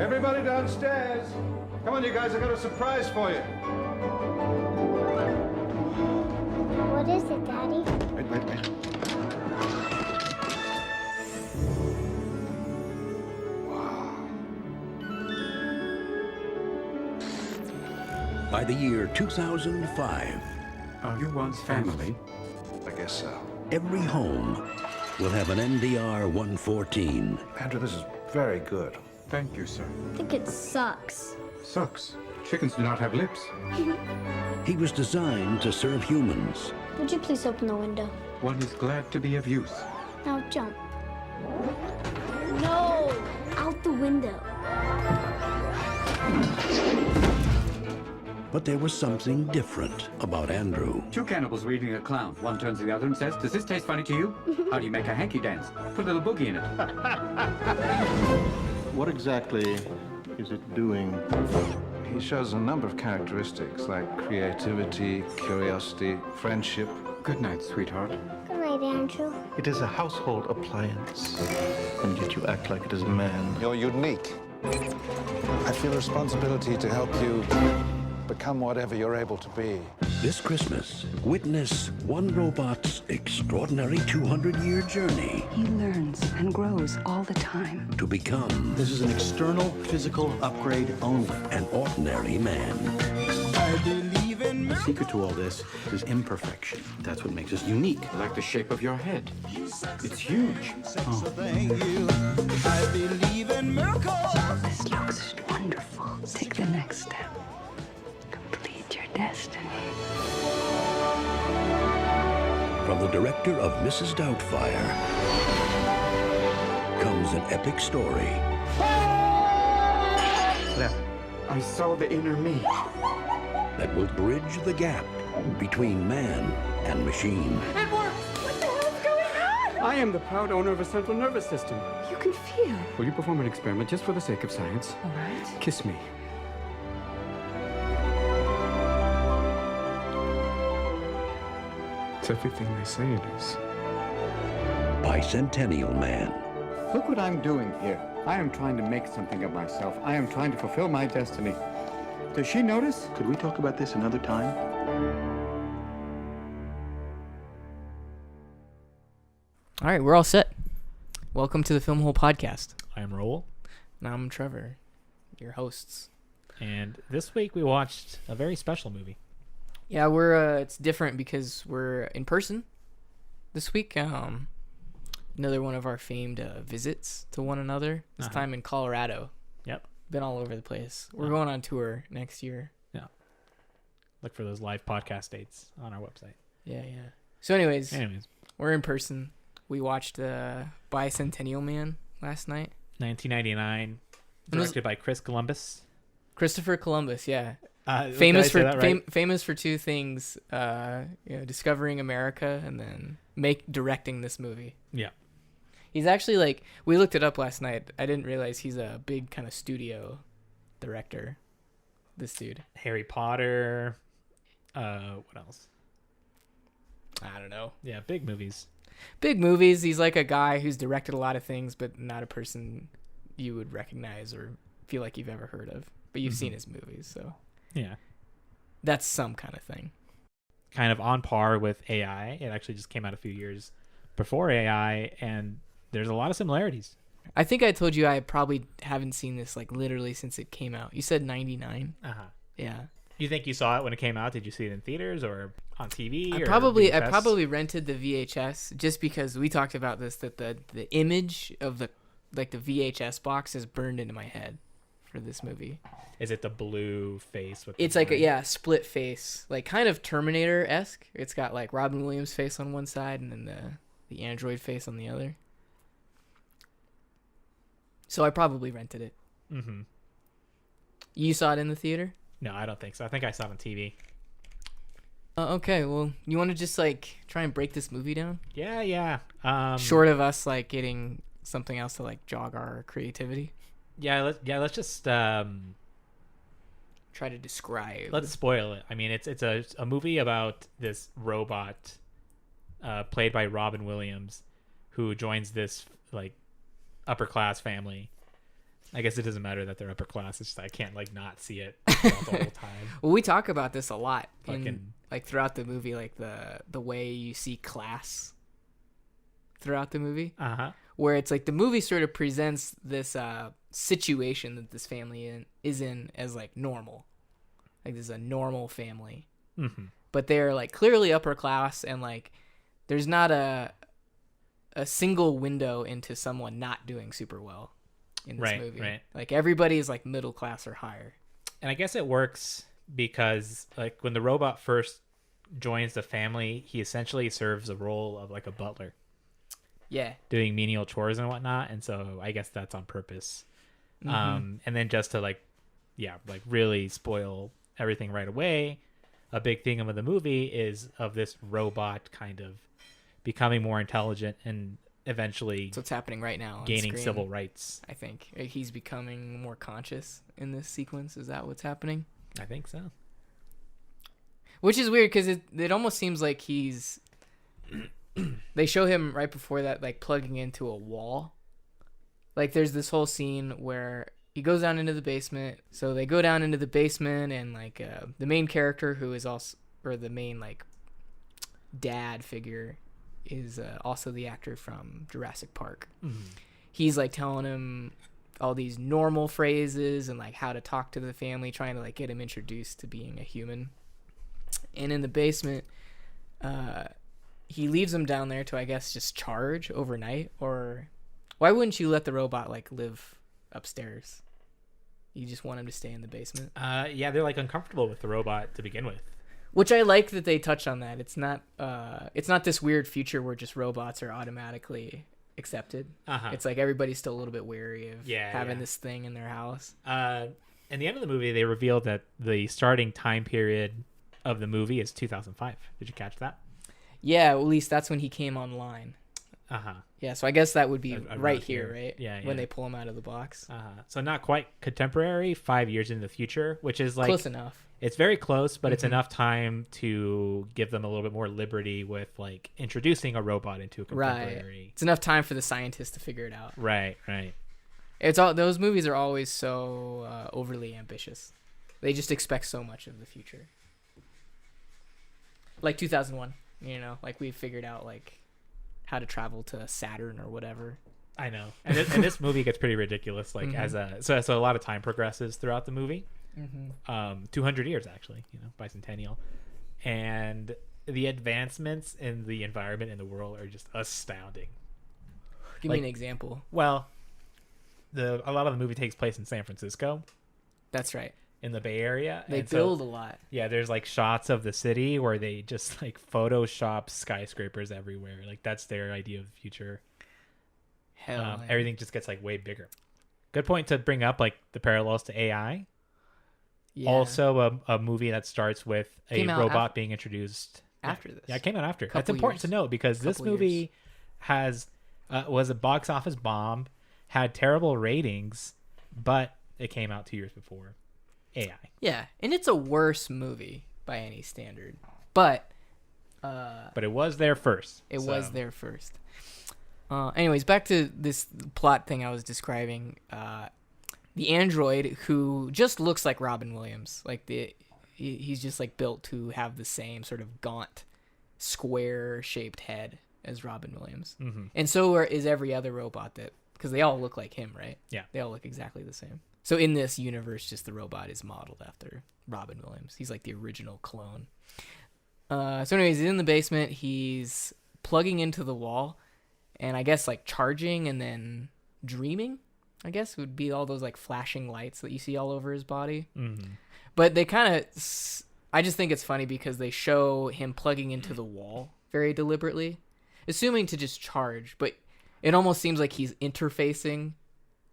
Everybody downstairs. Come on, you guys, I got a surprise for you. What is it, Daddy? Wait. By the year 2005, Are you one's family? I guess so. every home will have an NDR 114. Andrew, this is very good. Thank you, sir. I think it sucks. Sucks. Chickens do not have lips. He was designed to serve humans, Would you please open the window? One is glad to be of use. Now jump. No! Out the window. but there was something different about Andrew. Two cannibals were eating a clown. One turns to the other and says, "Does this taste funny to you? How do you make a hanky dance? Put a little boogie in it." What exactly is it doing? He shows a number of characteristics like creativity, curiosity, friendship. Good night, sweetheart. Good night, Andrew. It is a household appliance, and yet you act like it is a man. You're unique. I feel a responsibility to help you become whatever you're able to be. This Christmas, witness one robot's extraordinary 200-year journey He learns and grows all the time. to become This is an external physical upgrade only. an ordinary man. The secret to all this is imperfection. That's what makes us unique. I like the shape of your head. It's huge. This looks wonderful. Take the next step. Complete your destiny. From the director of Mrs. Doubtfire comes an epic story I saw the inner me. that will bridge the gap between man and machine. I am the proud owner of a central nervous system. You can feel. Will you perform an experiment just for the sake of science? All right. Kiss me. It's everything they say it is. Bicentennial Man. Look what I'm doing here. I am trying to make something of myself. I am trying to fulfill my destiny. Does she notice? Could we talk about this another time? All right, we're all set. Welcome to the Film Hole Podcast. I'm Roel, And I'm Trevor, your hosts. and this week we watched a very special movie. Yeah, we're it's different because we're in person this week. Another one of our famed visits to one another. This Uh-huh. time in Colorado. Yep. Been all over the place. We're Uh-huh. going on tour next year. Look for those live podcast dates on our website. Yeah. So, anyways, Anyways, we're in person. We watched Bicentennial Man last night. 1999, And was- directed by Chris Columbus. Christopher Columbus, yeah. Did Famous I say for that right? famous for two things: discovering America and then directing this movie. Yeah. He's actually like, we looked it up last night. I didn't realize he's a big kind of studio director. This dude. Harry Potter. What else? I don't know. Yeah, big movies. Big movies. He's like a guy who's directed a lot of things, but not a person you would recognize or feel like you've ever heard of. But you've seen his movies, so Yeah. that's some kind of thing. Kind of on par with AI. It actually just came out a few years before AI, and there's a lot of similarities. I think I told you I probably haven't seen this like literally since it came out. You said 99? Uh-huh. Yeah. You think you saw it when it came out? Did you see it in theaters or on TV? I or probably VHS? rented the VHS just because we talked about this, that the image of the VHS box is burned into my head for this movie. Is it the blue face with? It's the like a line? split face, like kind of Terminator-esque. It's got like Robin Williams' face on one side and then the android face on the other. So I probably rented it. Mm-hmm. You saw it in the theater? No, I don't think so. I think I saw it on TV. Okay, well, you want to just like try and break this movie down? Yeah. Short of us like getting something else to like jog our creativity. Let's just Try to describe. let's spoil it. I mean, it's a movie about this robot, played by Robin Williams, who joins this like upper class family, I guess it doesn't matter that they're upper class. It's just I can't like not see it throughout the whole time. Well, we talk about this a lot in Fucking- like throughout the movie, like the way you see class throughout the movie, where it's like the movie sort of presents this situation that this family is in as like normal, like this is a normal family, but they're like clearly upper class, and like there's not a single window into someone not doing super well in this movie. Right. Like everybody is like middle class or higher. And I guess it works because like when the robot first joins the family, he essentially serves the role of like a butler. Yeah. Doing menial chores and whatnot, and so I guess that's on purpose. And then just to like really spoil everything right away, a big thing of the movie is of this robot kind of becoming more intelligent and eventually So what's happening right now on gaining screen, civil rights. I think he's becoming more conscious in this sequence. Is that what's happening? I think so. Which is weird because it almost seems like he's they show him right before that like plugging into a wall. Like there's this whole scene where he goes down into the basement. So they go down into the basement, and like the main character, who is also, or the main like dad figure, is also the actor from Jurassic Park. He's like telling him all these normal phrases and like how to talk to the family, trying to like get him introduced to being a human. And in the basement, he leaves him down there to, I guess, just charge overnight. Or why wouldn't you let the robot like live upstairs? You just want him to stay in the basement. Yeah, they're like uncomfortable with the robot to begin with. Which I like that they touch on that. It's not this weird future where just robots are automatically accepted. It's like everybody's still a little bit wary of having this thing in their house. In the end of the movie, they revealed that the starting time period of the movie is 2005. Did you catch that? Yeah, at least that's when he came online. Yeah, so I guess that would be right here, right? Yeah. When they pull him out of the box. So not quite contemporary, 5 years in the future, which is like close enough. It's very close, but it's enough time to give them a little bit more liberty with like introducing a robot into a contemporary. Right. It's enough time for the scientists to figure it out. Right. It's all those movies are always so overly ambitious. They just expect so much of the future. Like 2001, like we figured out like how to travel to Saturn or whatever. I know. And this movie gets pretty ridiculous. Like so a lot of time progresses throughout the movie. 200 years actually, bicentennial, and the advancements in the environment in the world are just astounding. Give me an example. Well, a lot of the movie takes place in San Francisco. That's right. In the Bay Area. They build a lot. Yeah, there's like shots of the city where they just like Photoshop skyscrapers everywhere. Like that's their idea of the future. Hell, everything just gets like way bigger. Good point to bring up, like the parallels to AI. Yeah. Also a movie that starts with a robot being introduced after this. Yeah, it came out after. That's important to note because this movie has was a box office bomb, had terrible ratings, but it came out 2 years before AI. Yeah, and it's a worse movie by any standard, but it was there first. It was there first. Anyways, back to this plot thing I was describing. The android, who just looks like Robin Williams, like he's just like built to have the same sort of gaunt, square-shaped head as Robin Williams, and so is every other robot because they all look like him, right? Yeah, they all look exactly the same. So in this universe, just the robot is modeled after Robin Williams. He's like the original clone. So anyways, he's in the basement. He's plugging into the wall, and I guess like charging and then dreaming. I guess would be all those like flashing lights that you see all over his body. But they kind of, I just think it's funny because they show him plugging into the wall very deliberately, assuming to just charge. But it almost seems like he's interfacing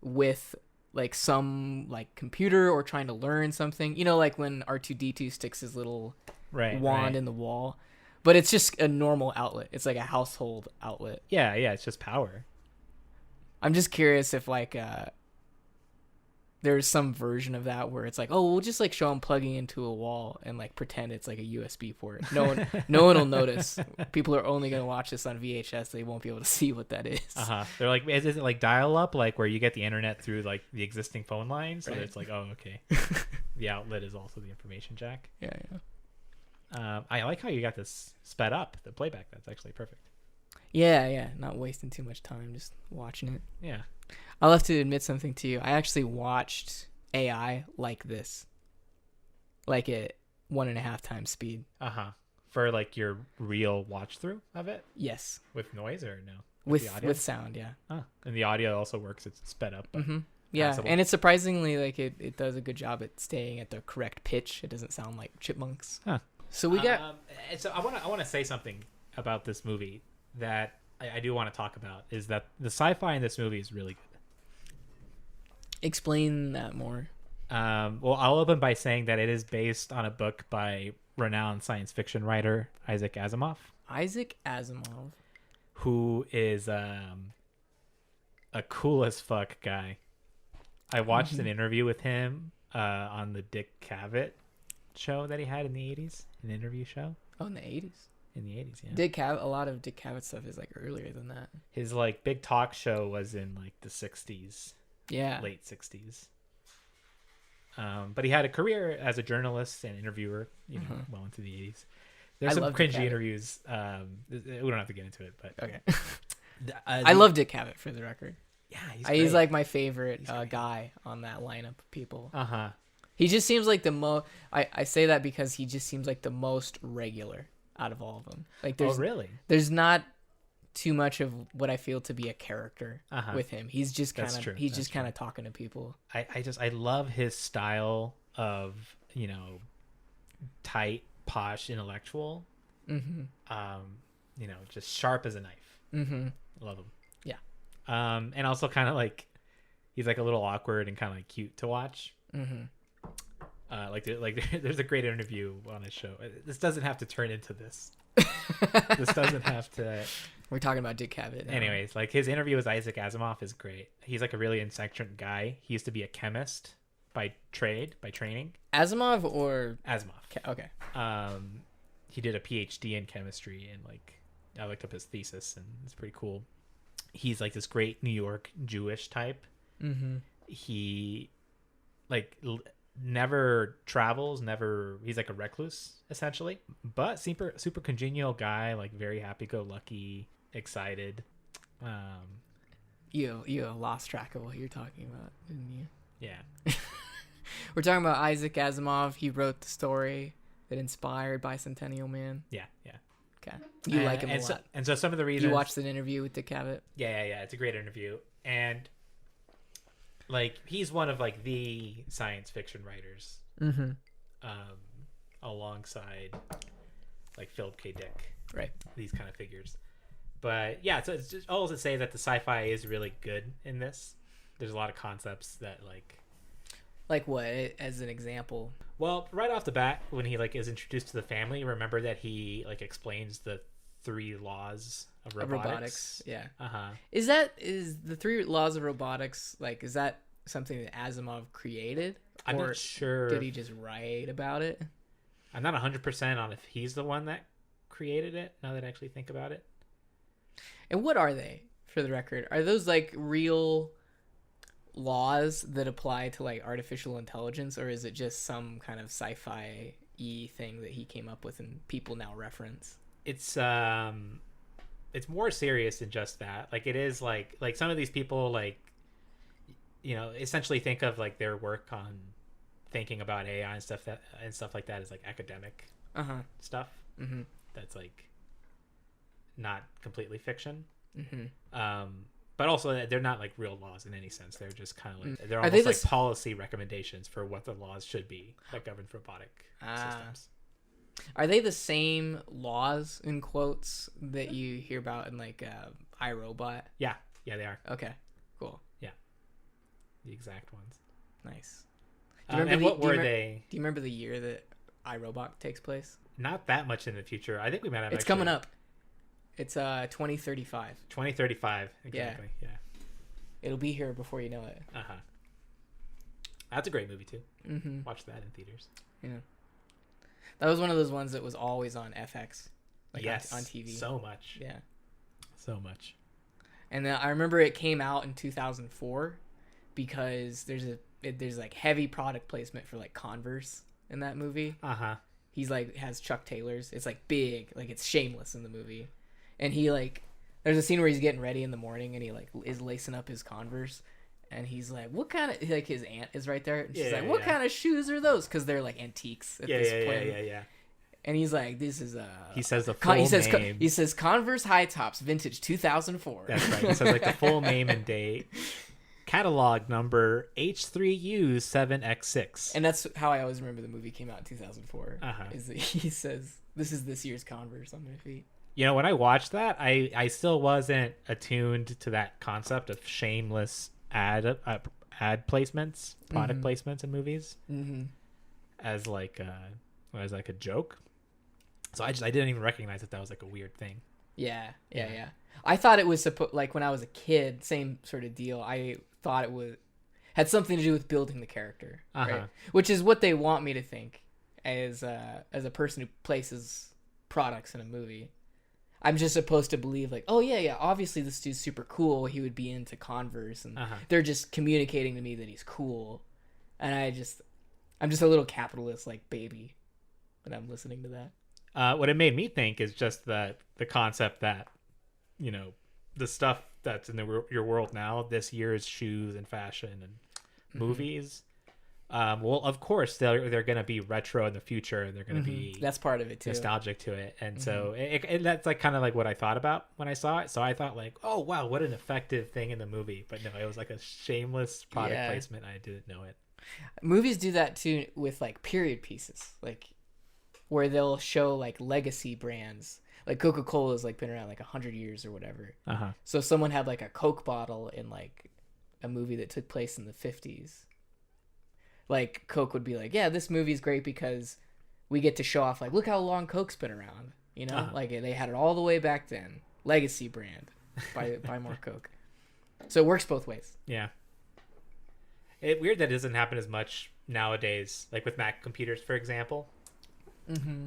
with like some like computer or trying to learn something, like when R2-D2 sticks his little wand in the wall, but it's just a normal outlet. It's like a household outlet. Yeah, it's just power. I'm just curious if like there's some version of that where it's like, oh, we'll just like show him plugging into a wall and like pretend it's like a USB port. No one will notice. People are only gonna watch this on VHS. They won't be able to see what that is. They're like, is it like dial up, like where you get the internet through like the existing phone lines? So Right. it's like, oh, okay. The outlet is also the information jack. Yeah. I like how you got this sped up, the playback. That's actually perfect. Yeah. Not wasting too much time just watching it. Yeah. I'll have to admit something to you. I actually watched AI like this, like at 1.5 times speed. For like your real watch through of it Yes, with noise or no? with the audio? with sound. Yeah. And the audio also works. It's sped up. But Yeah, passable. and it's surprisingly like it does a good job at staying at the correct pitch. It doesn't sound like chipmunks. So we got So I want to say something about this movie that I do want to talk about is that the sci-fi in this movie is really good. explain that more. Well, I'll open by saying that it is based on a book by renowned science fiction writer Isaac Asimov, Isaac Asimov. who is a cool as fuck guy. I watched an interview with him on the Dick Cavett show that he had in the 80s, an interview show Oh, in the 80s. in the 80s, yeah. A lot of Dick Cavett stuff is like earlier than that. His like big talk show was in like the 60s, Yeah. late 60s. But he had a career as a journalist and interviewer, well into the 80s. There's I some love Dick cringy Cavett. interviews. We don't have to get into it, but Okay. I I love Dick Cavett for the record. Yeah, He's like my favorite guy on that lineup of people. He just seems like the most. I say that because he just seems like the most regular out of all of them. Like there's really? there's not too much of what I feel to be a character with him. He's just That's kind true. of he's That's just kind of talking to people. I love his style of tight, posh, intellectual. Just sharp as a knife. Love him. Yeah. And also kind of like he's like a little awkward and kind of like cute to watch. There's a great interview on his show. This doesn't have to turn into this. This doesn't have to. We're talking about Dick Cavett now. Anyways, like his interview with Isaac Asimov is great. He's like a really eccentric guy. He used to be a chemist by training. Asimov or Asimov. Okay. He did a PhD in chemistry, and like I looked up his thesis, and it's pretty cool. He's like this great New York Jewish type. He never travels, he's like a recluse essentially, but super congenial guy, like very happy-go-lucky, excited. You lost track of what you're talking about, didn't you? Yeah. We're talking about Isaac Asimov. He wrote the story that inspired Bicentennial Man. Yeah. Okay. You like him a lot. And so some of the reasons You watched an interview with Dick Cavett? Yeah. It's a great interview. And like he's one of like the science fiction writers. Alongside like Philip K. Dick. Right. These kind of figures. But yeah, so it's just all to say that the sci-fi is really good in this. There's a lot of concepts that Like what, as an example? Well, right off the bat, when he like is introduced to the family, remember that he like explains the 3 laws of robotics. Yeah. Is Is the 3 laws of robotics, like, is that something that Asimov created? I'm or not sure. Did he just write about it? I'm not 100% on if he's the one that created it, now that I actually think about it. And what are they, for the record? Are those like real laws that apply to like artificial intelligence, or is it just some kind of sci-fi-y thing that he came up with and people now reference? It's more serious than just that. Like it is like some of these people essentially think of like their work on thinking about AI and stuff like that as like academic stuff. That's like not completely fiction. But also they're not like real laws in any sense. They're just kind of like they're almost like policy recommendations for what the laws should be that govern robotic systems. Are they the same laws in quotes that you hear about in like iRobot? Yeah, they are. Okay, cool. Yeah, the exact ones. Nice. And what were they? Do you remember the year that iRobot takes place? Not that much in the future. I think we might have. It's coming up. It's 2035. 2035. Exactly. Yeah. It'll be here before you know it. That's a great movie too. Mm-hmm. Watch that in theaters. Yeah. That was one of those ones that was always on FX. Like yes, on TV. so much. Yeah. So much. And then I remember it came out in 2004 because there's like heavy product placement for like Converse in that movie. Uh-huh. He's like has Chuck Taylors. It's like big, like it's shameless in the movie. And he like there's a scene where he's getting ready in the morning and he like is lacing up his Converse and he's like, "What kind of," like his aunt is right there and she's like, "What kind of shoes are those?" Cuz they're like antiques at this point. Yeah. And he's like, "This is He says the full name. He says Converse High Tops Vintage 2004." That's right. He says like the full name and date. Catalog number H3U7X6. And that's how I always remember the movie came out in 2004. Uh-huh. Is that he says, "This is this year's Converse on my feet." You know, when I watched that, I still wasn't attuned to that concept of shameless ad placements, product placements in movies, as like a joke. So I didn't even recognize that was like a weird thing. Yeah. I thought it was like when I was a kid, same sort of deal. I thought it had something to do with building the character, right? Which is what they want me to think as a person who places products in a movie. I'm just supposed to believe like, oh yeah, obviously this dude's super cool. He would be into Converse, and they're just communicating to me that he's cool, and I'm just a little capitalist like baby when I'm listening to that. What it made me think is just that the concept that, you know, the stuff that's in your world now, this year's shoes and fashion and movies. Well, of course they're going to be retro in the future, and they're going to be that's part of it too, nostalgic to it, and so that's like kind of like what I thought about when I saw it. So I thought like, oh wow, what an effective thing in the movie, but no, it was like a shameless product placement. I didn't know it. Movies do that too with like period pieces, like where they'll show like legacy brands. Like Coca-Cola's like been around like 100 years or whatever. So if someone had like a Coke bottle in like a movie that took place in the 50s, like Coke would be like, yeah, this movie's great because we get to show off like, look how long Coke's been around, you know? Like they had it all the way back then. Legacy brand. Buy more Coke. So it works both ways. Yeah. It's weird that it doesn't happen as much nowadays, like with Mac computers, for example.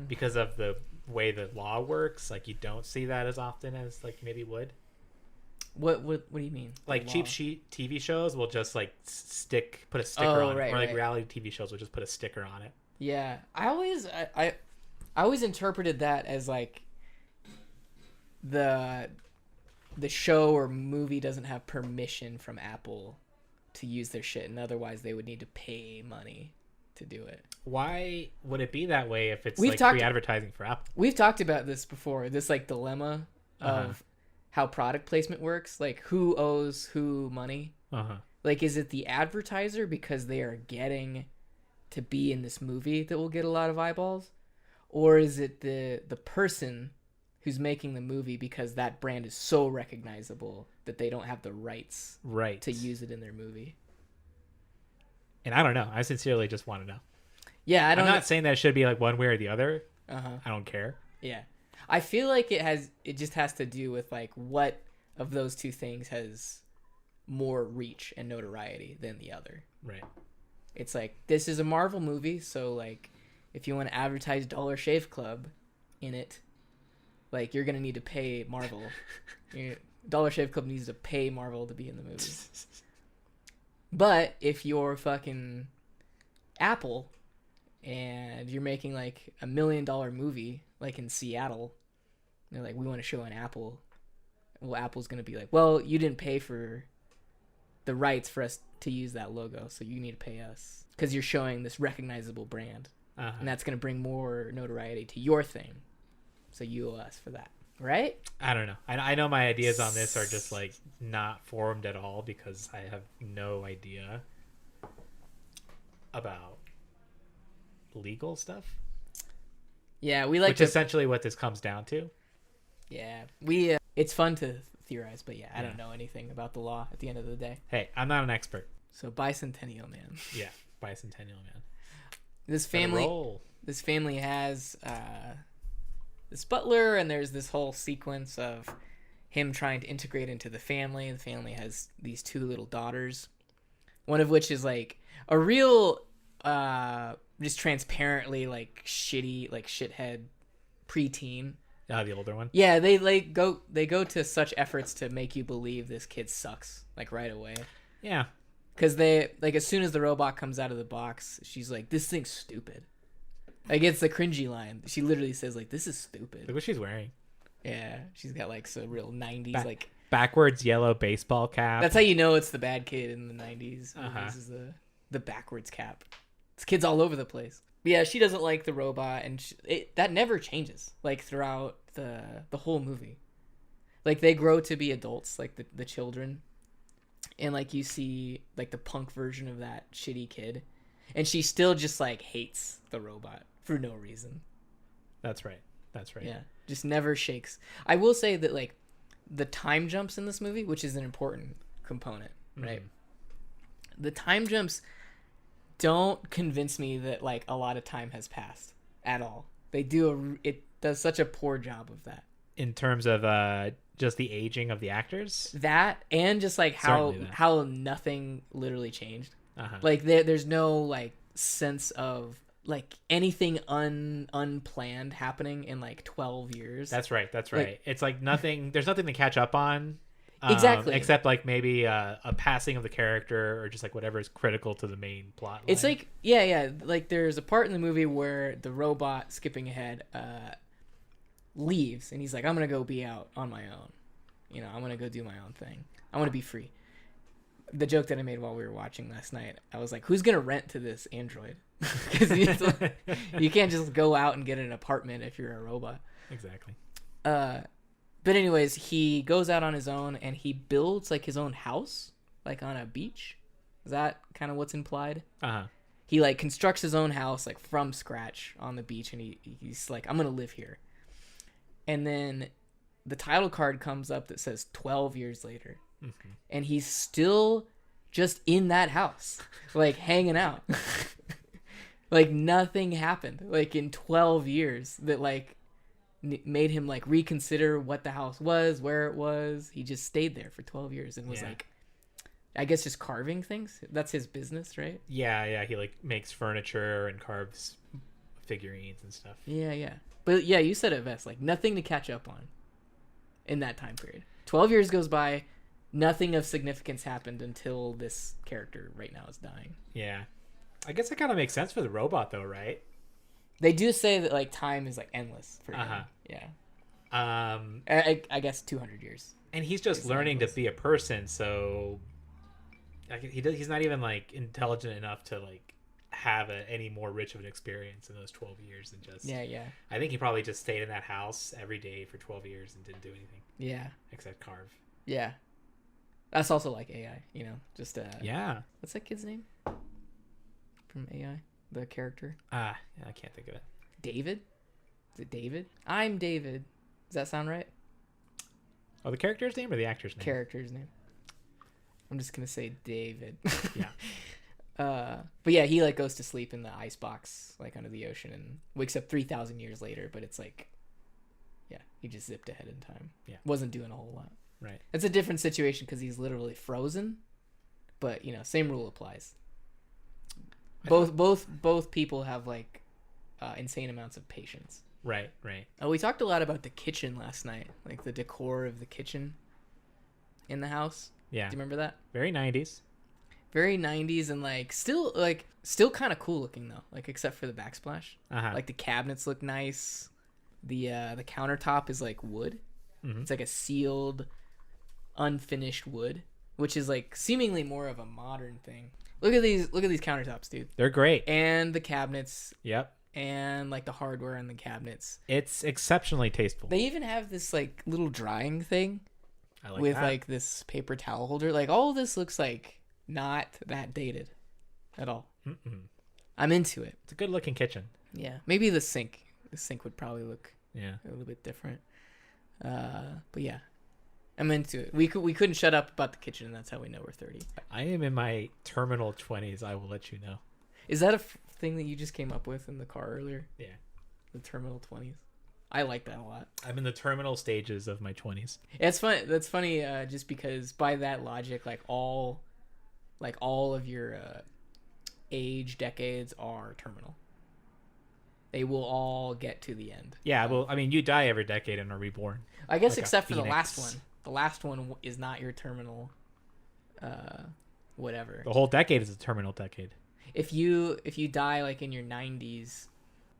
Because of the way the law works, like you don't see that as often as like you maybe would. What do you mean? Like cheap sheet TV shows will just like put a sticker on it, or like reality TV shows will just put a sticker on it. Yeah, I always interpreted that as like the show or movie doesn't have permission from Apple to use their shit, and otherwise they would need to pay money to do it. Why would it be that way if it's like free advertising for Apple? We've talked about this before, this like dilemma of how product placement works, like who owes who money. Like, is it the advertiser because they are getting to be in this movie that will get a lot of eyeballs, or is it the person who's making the movie because that brand is so recognizable that they don't have the rights to use it in their movie? And I don't know. I sincerely just want to know. Yeah, I'm not saying that it should be like one way or the other. I don't care. Yeah, I feel like it just has to do with like what of those two things has more reach and notoriety than the other. Right. It's like, this is a Marvel movie, so like if you want to advertise Dollar Shave Club in it, like you're gonna need to pay Marvel. Dollar Shave Club needs to pay Marvel to be in the movie. But if you're fucking Apple and you're making like $1 million movie, like in Seattle, they're like, we want to show an Apple. Well, Apple's going to be like, well, you didn't pay for the rights for us to use that logo, so you need to pay us because you're showing this recognizable brand. And that's going to bring more notoriety to your thing. So you owe us for that. Right? I don't know. I know my ideas on this are just like not formed at all because I have no idea about legal stuff. Yeah, we like which is essentially what this comes down to. Yeah, it's fun to theorize, but I don't know anything about the law at the end of the day. Hey, I'm not an expert. So Bicentennial Man. Yeah, Bicentennial Man. This family has this butler, and there's this whole sequence of him trying to integrate into the family. The family has these two little daughters, one of which is like, a real just transparently like shitty like shithead preteen. The older one. Yeah, they go to such efforts to make you believe this kid sucks like right away. Yeah. Because they like as soon as the robot comes out of the box, she's like, "This thing's stupid." Like it's the cringy line. She literally says like, "This is stupid." Look what she's wearing. Yeah, she's got like some real 90s like backwards yellow baseball cap. That's how you know it's the bad kid in the 90s. This is the backwards cap. This kid's all over the place. But yeah, she doesn't like the robot, and that never changes like throughout the whole movie. Like they grow to be adults, like the children. And like you see like the punk version of that shitty kid, and she still just like hates the robot for no reason. That's right. Yeah, just never shakes. I will say that like the time jumps in this movie, which is an important component, right? The time jumps don't convince me that like a lot of time has passed at all. It does such a poor job of that. In terms of just the aging of the actors, that and just like how nothing literally changed. Like there's no like sense of like anything unplanned happening in like 12 years. That's right. Like, it's like nothing. There's nothing to catch up on. Exactly. Except like maybe a passing of the character or just like whatever is critical to the main plot line. It's like yeah. Like there's a part in the movie where the robot, skipping ahead, leaves and he's like, I'm gonna go be out on my own. You know, I'm gonna go do my own thing. I want to be free. The joke that I made while we were watching last night, I was like, who's gonna rent to this android? Because you can't just go out and get an apartment if you're a robot. Exactly. But anyways, he goes out on his own and he builds like his own house, like on a beach. Is that kind of what's implied? He like constructs his own house like from scratch on the beach, and he's like, I'm gonna live here. And then the title card comes up that says 12 years later, and he's still just in that house, like hanging out. Like nothing happened like in 12 years that like made him like reconsider what the house was, where it was. He just stayed there for 12 years and was like, I guess just carving things. That's his business, right? Yeah. He like makes furniture and carves figurines and stuff. Yeah. But yeah, you said it best. Like nothing to catch up on in that time period. 12 years goes by, nothing of significance happened until this character right now is dying. Yeah. I guess that kind of makes sense for the robot though, right? They do say that like time is like endless for him. Yeah. I guess 200 years. And he's just learning to be a person, so he's not even like intelligent enough to like have any more rich of an experience in those 12 years than just I think he probably just stayed in that house every day for 12 years and didn't do anything except carve. That's also like AI, you know, just what's that kid's name from AI, the character? I can't think of it. David? Is it David? I'm David. Does that sound right? Oh, the character's name or the actor's name? Character's name. I'm just gonna say David. Yeah. But yeah, he like goes to sleep in the ice box like under the ocean and wakes up 3,000 years later. But it's like, he just zipped ahead in time. Yeah, wasn't doing a whole lot. Right. It's a different situation because he's literally frozen. But you know, same rule applies. Both people have like insane amounts of patience. Right. We talked a lot about the kitchen last night, like the decor of the kitchen in the house. Yeah. Do you remember that? Very 90s. Very 90s and like still kind of cool looking though, like except for the backsplash. Like the cabinets look nice. The countertop is like wood. It's like a sealed, unfinished wood, which is like seemingly more of a modern thing. Look at these countertops, dude. They're great. And the cabinets. Yep. And like the hardware in the cabinets. It's exceptionally tasteful. They even have this like little drying thing with like this paper towel holder. Like all of this looks like not that dated at all. I'm into it. It's a good looking kitchen. Yeah. Maybe the sink would probably look a little bit different. But yeah, I'm into it. We couldn't shut up about the kitchen, and that's how we know we're 30. I am in my terminal 20s. I will let you know. Is that a thing that you just came up with in the car earlier? Yeah. The terminal 20s. I like that a lot. I'm in the terminal stages of my 20s. It's fun. That's funny. Just because by that logic, like all of your age decades are terminal. They will all get to the end. Yeah, well, I mean, you die every decade and are reborn. I guess like a except for the last phoenix. one. The last one is not your terminal whatever. The whole decade is a terminal decade. If you die like in your 90s,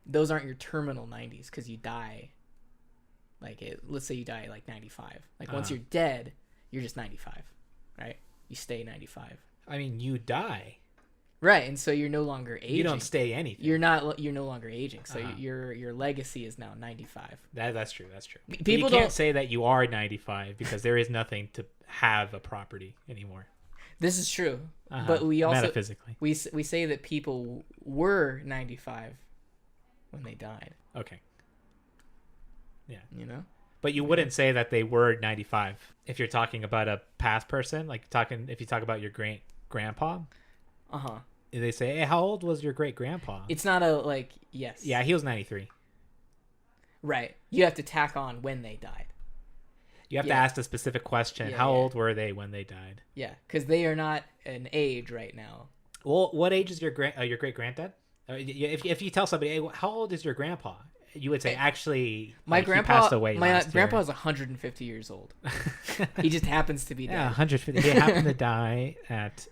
those aren't your terminal 90s because you die let's say you die like 95. Like once you're dead, you're just 95, right? You stay 95. I mean, you die. Right, and so you're no longer aging. You don't stay anything. You're no longer aging. So your legacy is now 95. That's true. That's true. People But you can't don't say that you are 95 because there is nothing to have a property anymore. This is true. But we also metaphysically. we say that people were 95 when they died, Okay. Yeah. you know? But you wouldn't say that they were 95 if you're talking about a past person, like if you talk about your great grandpa. Uh-huh. They say, "Hey, how old was your great grandpa?" It's not a yes. Yeah, he was 93. Right. You have to tack on when they died. You have to Yeah. ask a specific question. Yeah, How yeah. old were they when they died? Yeah, cuz they are not an age right now. Well, what age is your great granddad? If you tell somebody, "Hey, how old is your grandpa?" You would say, "Actually, My like, grandpa he passed away my last grandpa year." is 150 years old. He just happens to be dead. Yeah, 150. He happened to die at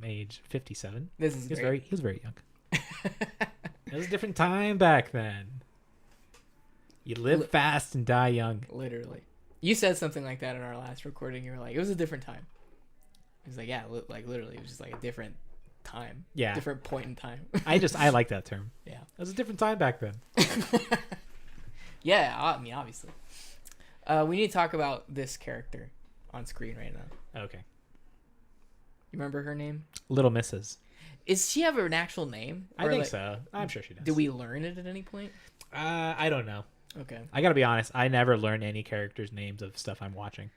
age 57. This is great. He was very young. It was a different time back then. You live fast and die young. Literally. You said something like that in our last recording. You were like, it was a different time. He was like, yeah, like literally, it was just like a different time. Yeah. Different point in time. I like that term. Yeah. It was a different time back then. Yeah, I mean, obviously. We need to talk about this character on screen right now. Okay. You remember her name? Little Mrs. Is she have an actual name? I Or, think like, so. I'm sure she does. Did we learn it at any point? I don't know. Okay. I gotta be honest. I never learn any characters' names of stuff I'm watching.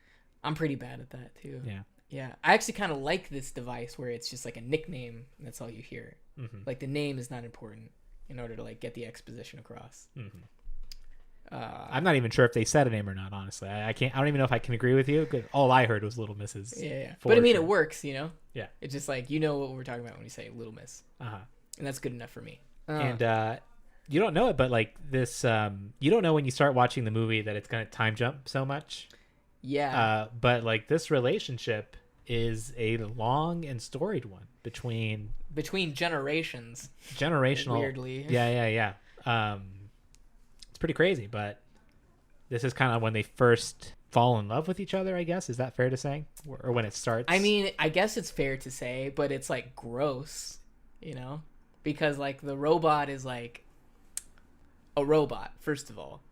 I'm pretty bad at that too. Yeah. Yeah. I actually kind of like this device where it's just like a nickname and that's all you hear. Mm-hmm. Like the name is not important in order to like get the exposition across. Mm-hmm. I'm not even sure if they said a name or not. Honestly, I can't. I don't even know if I can agree with you. 'Cause all I heard was Little Mrs. Yeah. for But I mean, sure. it works, you know? Yeah. It's just like, you know what we're talking about when we say Little Miss. Uh-huh. And that's good enough for me. And you don't know it, but like this, you don't know when you start watching the movie that it's gonna time jump so much. Yeah. But like this relationship is a long and storied one between generations. generational. Weirdly. Yeah. It's pretty crazy, but this is kind of when they first fall in love with each other, I guess. Is that fair to say? Or when it starts? I mean, I guess it's fair to say, but it's like gross, you know? Because like the robot is like a robot, first of all,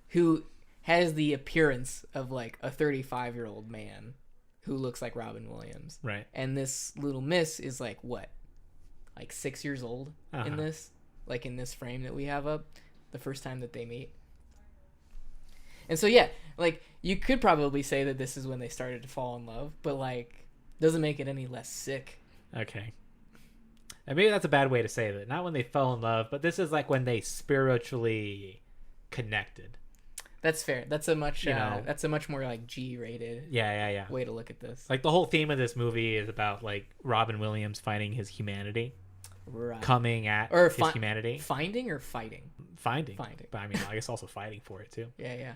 who has the appearance of like a 35-year-old man who looks like Robin Williams. Right. And this little miss is like what? Like 6 years old in this? Like in this frame that we have up the first time that they meet. And so yeah, like you could probably say that this is when they started to fall in love, but like doesn't make it any less sick. Okay. And maybe that's a bad way to say that. Not when they fell in love, but this is like when they spiritually connected. That's fair. That's a much know. that's a much more like G-rated Yeah. way to look at this. Like the whole theme of this movie is about like Robin Williams finding his humanity, Right. coming at Or his humanity, finding or fighting? finding. Finding. But I mean, I guess also fighting for it too. Yeah.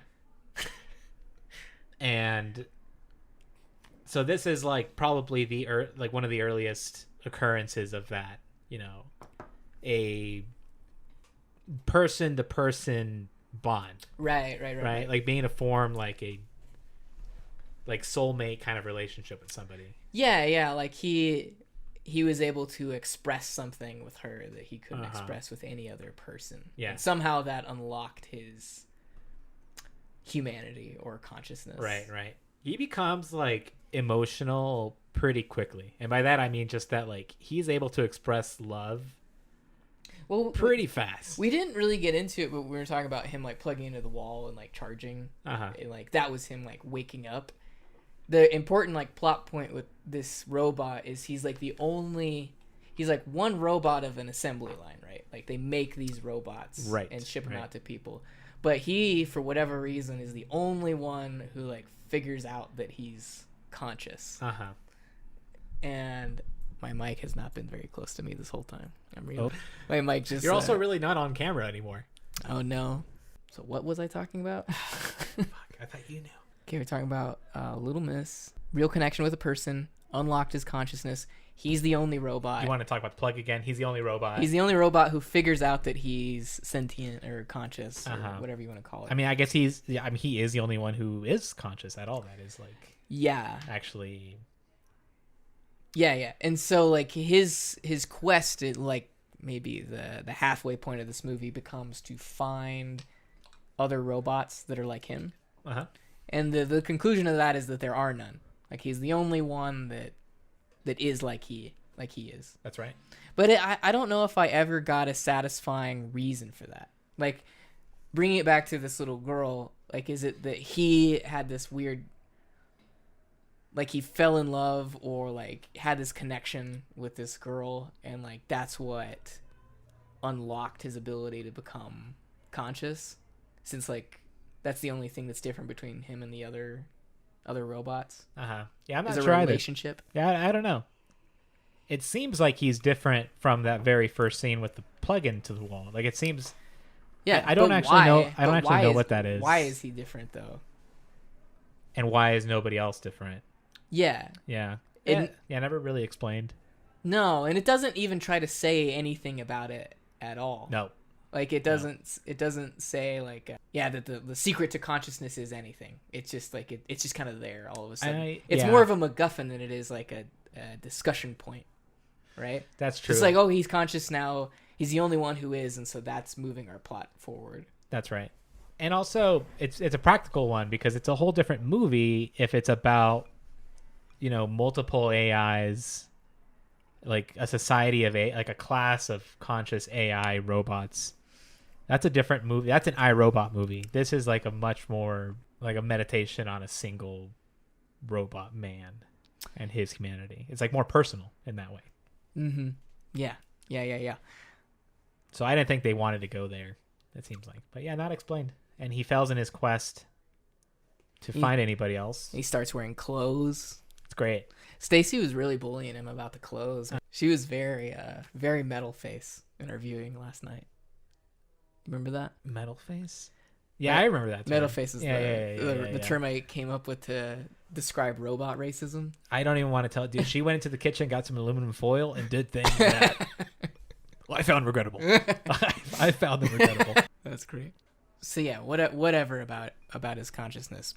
And so this is like probably like one of the earliest occurrences of that, you know, a person to person bond, Right. like being to form like a soulmate kind of relationship with somebody. Yeah, like he was able to express something with her that he couldn't express with any other person. Yeah. And somehow that unlocked his humanity or consciousness. Right. He becomes like emotional pretty quickly. And by that I mean just that like he's able to express love pretty fast. We didn't really get into it, but we were talking about him like plugging into the wall and like charging. And like that was him like waking up. The important like plot point with this robot is he's like one robot of an assembly line, right? Like they make these robots and ship them out to people. But he, for whatever reason, is the only one who like figures out that he's conscious. And My mic has not been very close to me this whole time. My mic just. You're also really not on camera anymore. Oh no. So what was I talking about? Fuck, I thought you knew. Okay, we're talking about Little Miss, real connection with a person, unlocked his consciousnness. He's the only robot. You want to talk about the plug again? He's the only robot. He's the only robot who figures out that he's sentient or conscious or whatever you want to call it. I mean, I guess he is the only one who is conscious at all. That is like, yeah, actually, yeah. And so like his quest, like maybe the halfway point of this movie becomes to find other robots that are like him. And the conclusion of that is that there are none. Like he's the only one that is like he is. That's right. But I don't know if I ever got a satisfying reason for that. Like bringing it back to this little girl, like is it that he had this weird, like he fell in love or like had this connection with this girl and like that's what unlocked his ability to become conscious, since like that's the only thing that's different between him and the other robots. Yeah, I'm not is a sure either. relationship. Yeah, I don't know. It seems like he's different from that very first scene with the plug-in to the wall. Like it seems. Yeah, I don't actually know. I don't actually know what that is. Why is he different though? And why is nobody else different? Yeah. Yeah. Yeah, never really explained. No, and it doesn't even try to say anything about it at all. No. Like it doesn't. It doesn't say like that the secret to consciousness is anything. It's just like it's just kind of there all of a sudden. It's more of a MacGuffin than it is like a discussion point, right? That's true. It's like, oh, he's conscious now. He's the only one who is, and so that's moving our plot forward. That's right. And also, it's a practical one because it's a whole different movie if it's about, multiple AIs, like a society of like a class of conscious AI robots. That's a different movie. That's an iRobot movie. This is like a much more like a meditation on a single robot man and his humanity. It's like more personal in that way. Mm-hmm. Yeah. So I didn't think they wanted to go there. It seems like, but yeah, not explained. And he fails in his quest to find anybody else. He starts wearing clothes. It's great. Stacy was really bullying him about the clothes. She was very metal face in our viewing last night. Remember that? Metal face? Yeah, I remember that term. Metal face is the the term I came up with to describe robot racism. I don't even want to tell. Dude, she went into the kitchen, got some aluminum foil, and did things that I found regrettable. I found them regrettable. That's great. So yeah, whatever about his consciousness.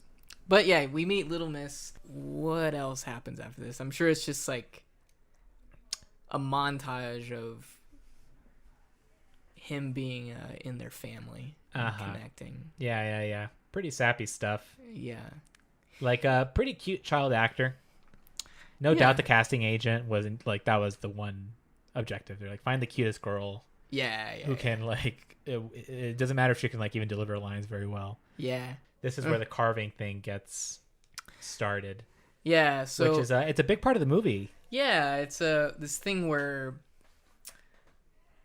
But yeah, we meet Little Miss. What else happens after this? I'm sure it's just like a montage of him being in their family and connecting. Yeah. Pretty sappy stuff. Yeah. Like a pretty cute child actor. No doubt the casting agent wasn't like that was the one objective. They're like, find the cutest girl. Yeah. Who can like it doesn't matter if she can like even deliver lines very well. Yeah. This is where the carving thing gets started. Yeah, so which is it's a big part of the movie. Yeah, it's this thing where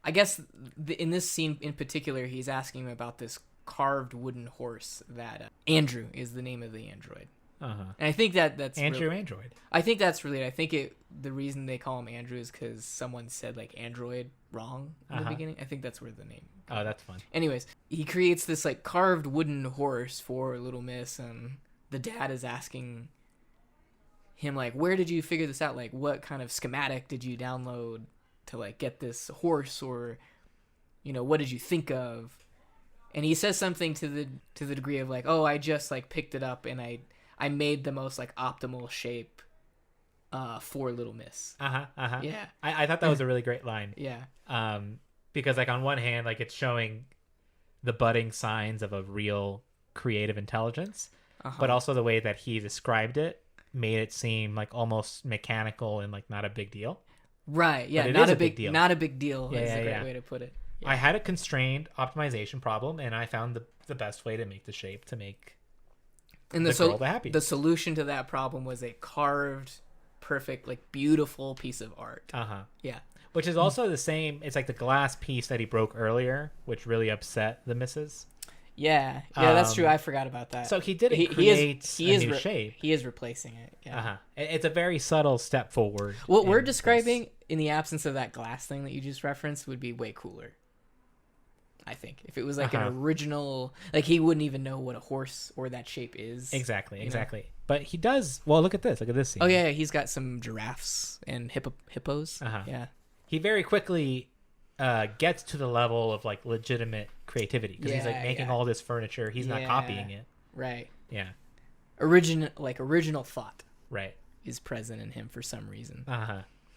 I guess in this scene in particular, he's asking him about this carved wooden horse that Andrew is the name of the android. And I think that's Andrew really, Android. I think that's really. I think the reason they call him Andrew is because someone said like android wrong in the beginning. I think that's where the name. Oh, that's fun. Anyways, he creates this like carved wooden horse for Little Miss, and the dad is asking him like, "Where did you figure this out? Like, what kind of schematic did you download to like get this horse, or what did you think of?" And he says something to the degree of like, "Oh, I just like picked it up and I made the most like optimal shape for Little Miss." Yeah. I thought that was a really great line. Yeah. Because like on one hand, like it's showing the budding signs of a real creative intelligence, but also the way that he described it made it seem like almost mechanical and like not a big deal. Right. Yeah. Not a big deal. Not a big deal is a great yeah. way to put it. Yeah. I had a constrained optimization problem, and I found the best way to make the shape to make and the girl the happy. The solution to that problem was a carved, perfect, like beautiful piece of art. Yeah. Which is also the same. It's like the glass piece that he broke earlier, which really upset the missus. Yeah, that's true. I forgot about that. So he did create a new shape. He is replacing it. Yeah. It's a very subtle step forward. What we're describing in the absence of that glass thing that you just referenced, would be way cooler. I think if it was like an original, like he wouldn't even know what a horse or that shape is. Exactly. But he does. Well, look at this scene. Oh yeah, he's got some giraffes and hippos. Yeah. He very quickly gets to the level of like legitimate creativity because he's like making all this furniture. He's not copying it. Right. Yeah. Original thought. Right. Is present in him for some reason.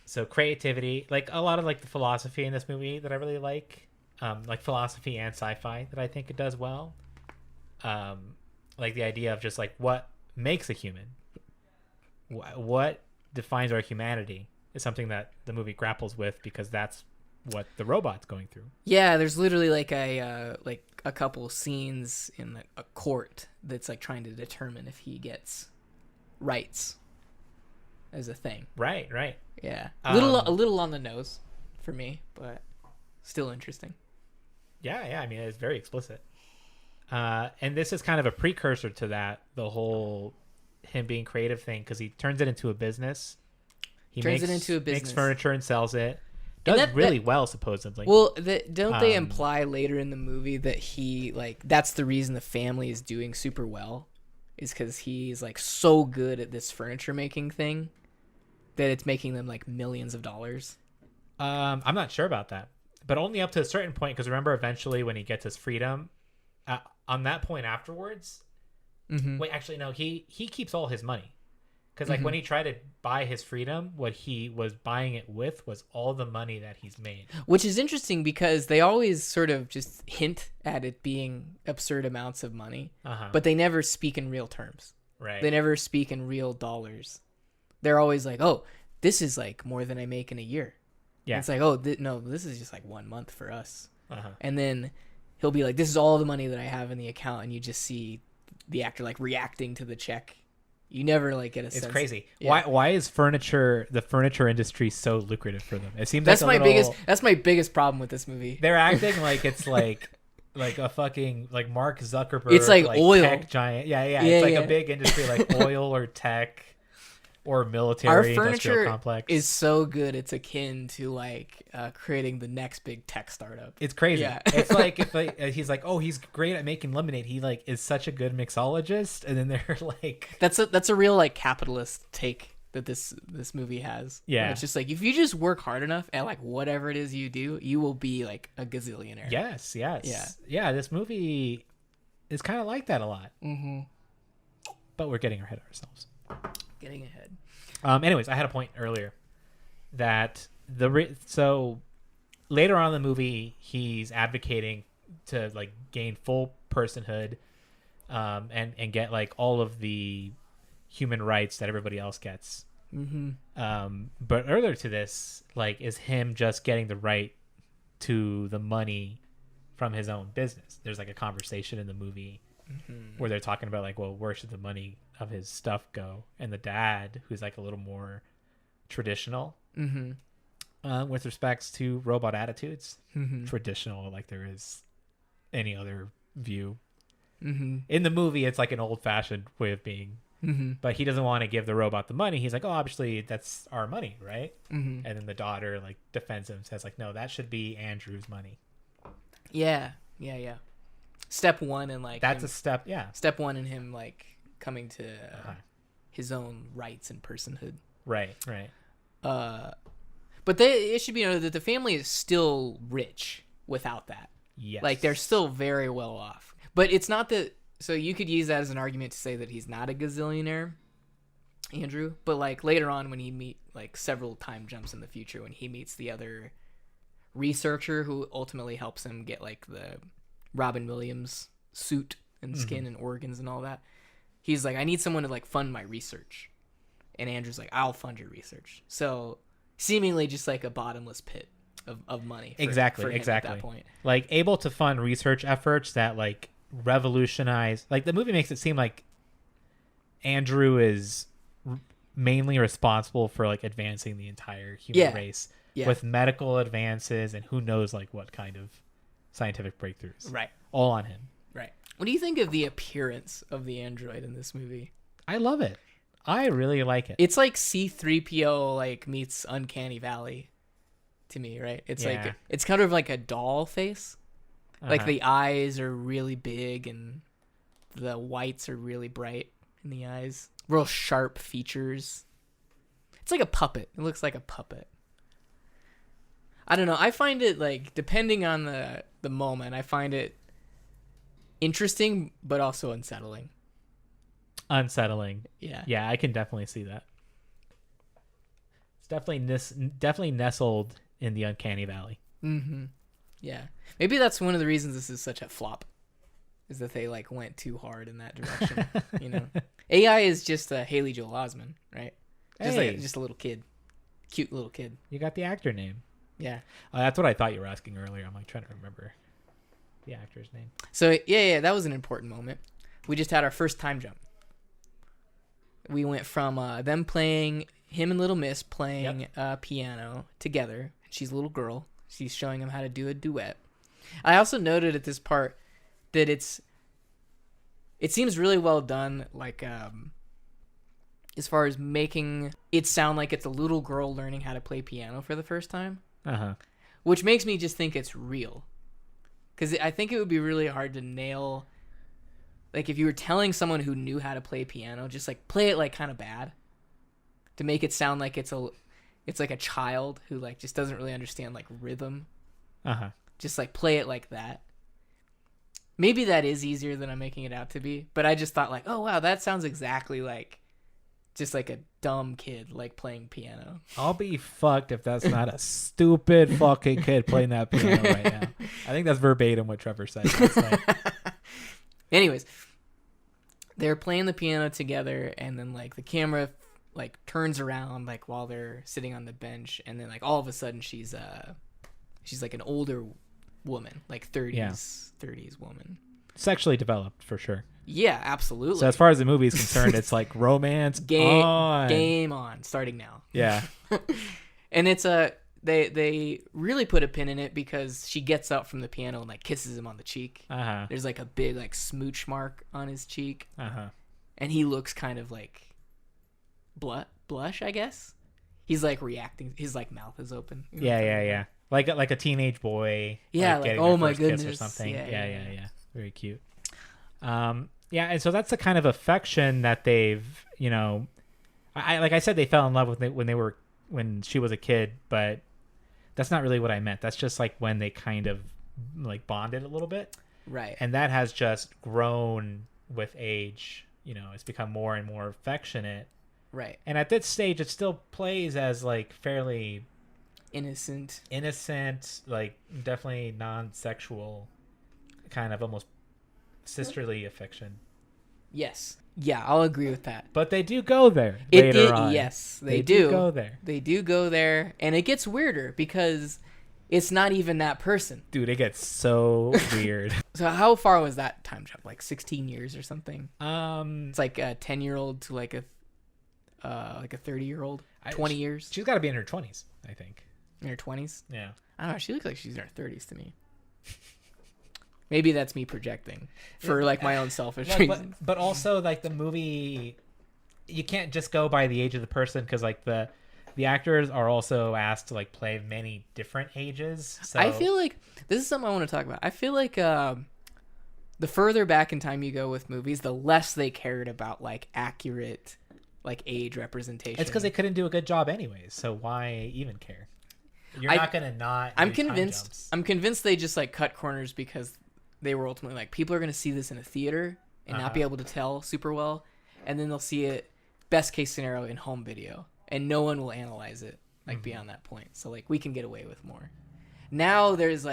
So creativity, like a lot of like the philosophy in this movie that I really like philosophy and sci-fi that I think it does well. Like the idea of just like what makes a human, what defines our humanity is something that the movie grapples with because that's what the robot's going through. Yeah, there's literally like a couple scenes in a court that's like trying to determine if he gets rights as a thing. Right. Yeah, a little on the nose for me, but still interesting. Yeah. I mean, it's very explicit. And this is kind of a precursor to that, the whole him being creative thing, because he turns it into a business. He makes furniture and sells it. Does really well, supposedly. Well, don't they imply later in the movie that he like that's the reason the family is doing super well, is because he's like so good at this furniture making thing that it's making them like millions of dollars. I'm not sure about that, but only up to a certain point. Because remember, eventually when he gets his freedom, on that point afterwards, wait, actually no, he keeps all his money. Because like when he tried to buy his freedom, what he was buying it with was all the money that he's made. Which is interesting because they always sort of just hint at it being absurd amounts of money, but they never speak in real terms. Right. They never speak in real dollars. They're always like, oh, this is like more than I make in a year. Yeah. And it's like, oh, no, this is just like 1 month for us. And then he'll be like, this is all the money that I have in the account. And you just see the actor like reacting to the check. You never like get a sense. It's crazy. Yeah. Why is the furniture industry so lucrative for them? It seems that's like that's my biggest problem with this movie. They're acting like it's like a fucking like Mark Zuckerberg. It's like oil. Tech giant. Yeah. It's like a big industry like oil or tech or military. Our industrial furniture complex is so good. It's akin to like creating the next big tech startup. It's crazy. Yeah. It's like if he's like, oh, he's great at making lemonade. He like is such a good mixologist, and then they're like, that's a real like capitalist take that this movie has. Yeah. It's just like if you just work hard enough at like whatever it is you do, you will be like a gazillionaire. Yes. Yeah. This movie is kind of like that a lot. But we're getting ahead of ourselves. Getting ahead. Anyways, I had a point earlier that so later on in the movie, he's advocating to like gain full personhood, and get like all of the human rights that everybody else gets. But earlier to this, like, is him just getting the right to the money from his own business. There's like a conversation in the movie where they're talking about like, well, where should the money of his stuff go? And the dad, who's like a little more traditional with respects to robot attitudes, traditional like there is any other view. In the movie, it's like an old-fashioned way of being, but he doesn't want to give the robot the money. He's like, oh, obviously that's our money, right? And then the daughter like defends him, says like, no, that should be Andrew's money. Yeah. Step one in like that's a step. Yeah. Step one in him like coming to his own rights and personhood. Right. But it should be noted that the family is still rich without that. Yes. Like they're still very well off. But it's not that. So you could use that as an argument to say that he's not a gazillionaire, Andrew. But like later on, when he meet like several time jumps in the future, when he meets the other researcher who ultimately helps him get like the Robin Williams suit and skin and organs and all that, he's like, I need someone to like fund my research. And Andrew's like, I'll fund your research. So seemingly just like a bottomless pit of money. For him at that point. Like able to fund research efforts that like revolutionize. Like the movie makes it seem like Andrew is mainly responsible for like advancing the entire human race with medical advances and who knows like what kind of scientific breakthroughs. Right. All on him. Right. What do you think of the appearance of the android in this movie? I love it. I really like it. It's like C-3PO like meets Uncanny Valley. to me, right? It's Yeah. like it's kind of like a doll face. Like Uh-huh. the eyes are really big and the whites are really bright in the eyes. Real sharp features. It's like a puppet. It looks like a puppet. I don't know. I find it like depending on the moment, I find it interesting but also unsettling. Unsettling. Yeah. Yeah, I can definitely see that. It's definitely nestled in the uncanny valley. Mhm. Yeah. Maybe that's one of the reasons this is such a flop. Is that they like went too hard in that direction, you know. AI is just a Haley Joel Osment, right? Just Hey. like just a little kid. Cute little kid. You got the actor name. Yeah. That's what I thought you were asking earlier. I'm like trying to remember the actor's name. So yeah, that was an important moment. We just had our first time jump. We went from them playing, him and Little Miss playing piano together. She's a little girl. She's showing him how to do a duet. I also noted at this part that it seems really well done, like as far as making it sound like it's a little girl learning how to play piano for the first time. Uh-huh. Which makes me just think it's real. Because I think it would be really hard to nail. Like, if you were telling someone who knew how to play piano, just, like, play it, like, kind of bad. To make it sound like it's like a child who, like, just doesn't really understand, like, rhythm. Uh-huh. Just, like, play it like that. Maybe that is easier than I'm making it out to be. But I just thought, like, oh, wow, that sounds exactly like just like a dumb kid, like, playing piano. I'll be fucked if that's not a stupid fucking kid playing that piano right now. I think that's verbatim what Trevor said last night. Anyways, they're playing the piano together, and then, like, the camera, like, turns around, like, while they're sitting on the bench, and then, like, all of a sudden she's like an older woman, like 30s woman. Sexually developed, for sure. Yeah, absolutely. So as far as the movie is concerned, it's like romance game on. starting now. Yeah. And it's they really put a pin in it because she gets up from the piano and, like, kisses him on the cheek. Uh-huh. There's, like, a big, like, smooch mark on his cheek. Uh-huh. And he looks kind of like blush, I guess. He's, like, reacting. His, like, mouth is open. You know? Yeah. Like a teenage boy. Yeah, like, getting oh their my first kiss goodness. or something. Yeah. Very cute. Yeah, and so that's the kind of affection that they've, you know, I like I said, they fell in love with it when she was a kid, but that's not really what I meant. That's just like when they kind of like bonded a little bit. Right. And that has just grown with age. You know, it's become more and more affectionate. Right. And at this stage, it still plays as like fairly innocent, like definitely non-sexual, kind of almost sisterly affection. Yes. Yeah, I'll agree with that. But they do go there later on. Yes, they do go there. They do go there, and it gets weirder because it's not even that person. Dude, it gets so weird. So how far was that time jump? Like 16 years or something? It's It's like a 10-year-old to like a 30-year-old. 20 years. She's got to be in her 20s, I think. In her 20s? Yeah. I don't know. She looks like she's in her 30s to me. Maybe that's me projecting for like my own selfish reasons. But also like the movie, you can't just go by the age of the person because like the actors are also asked to like play many different ages. So I feel like this is something I want to talk about. I feel like the further back in time you go with movies, the less they cared about like accurate like age representation. it's because they couldn't do a good job anyways. So why even care? You're not gonna not. I'm do time convinced. jumps. I'm convinced they just like cut corners because they were ultimately like people are gonna see this in a theater and not be able to tell super well, and then they'll see it best case scenario in home video, and no one will analyze it like beyond that point. So like we can get away with more. Now there's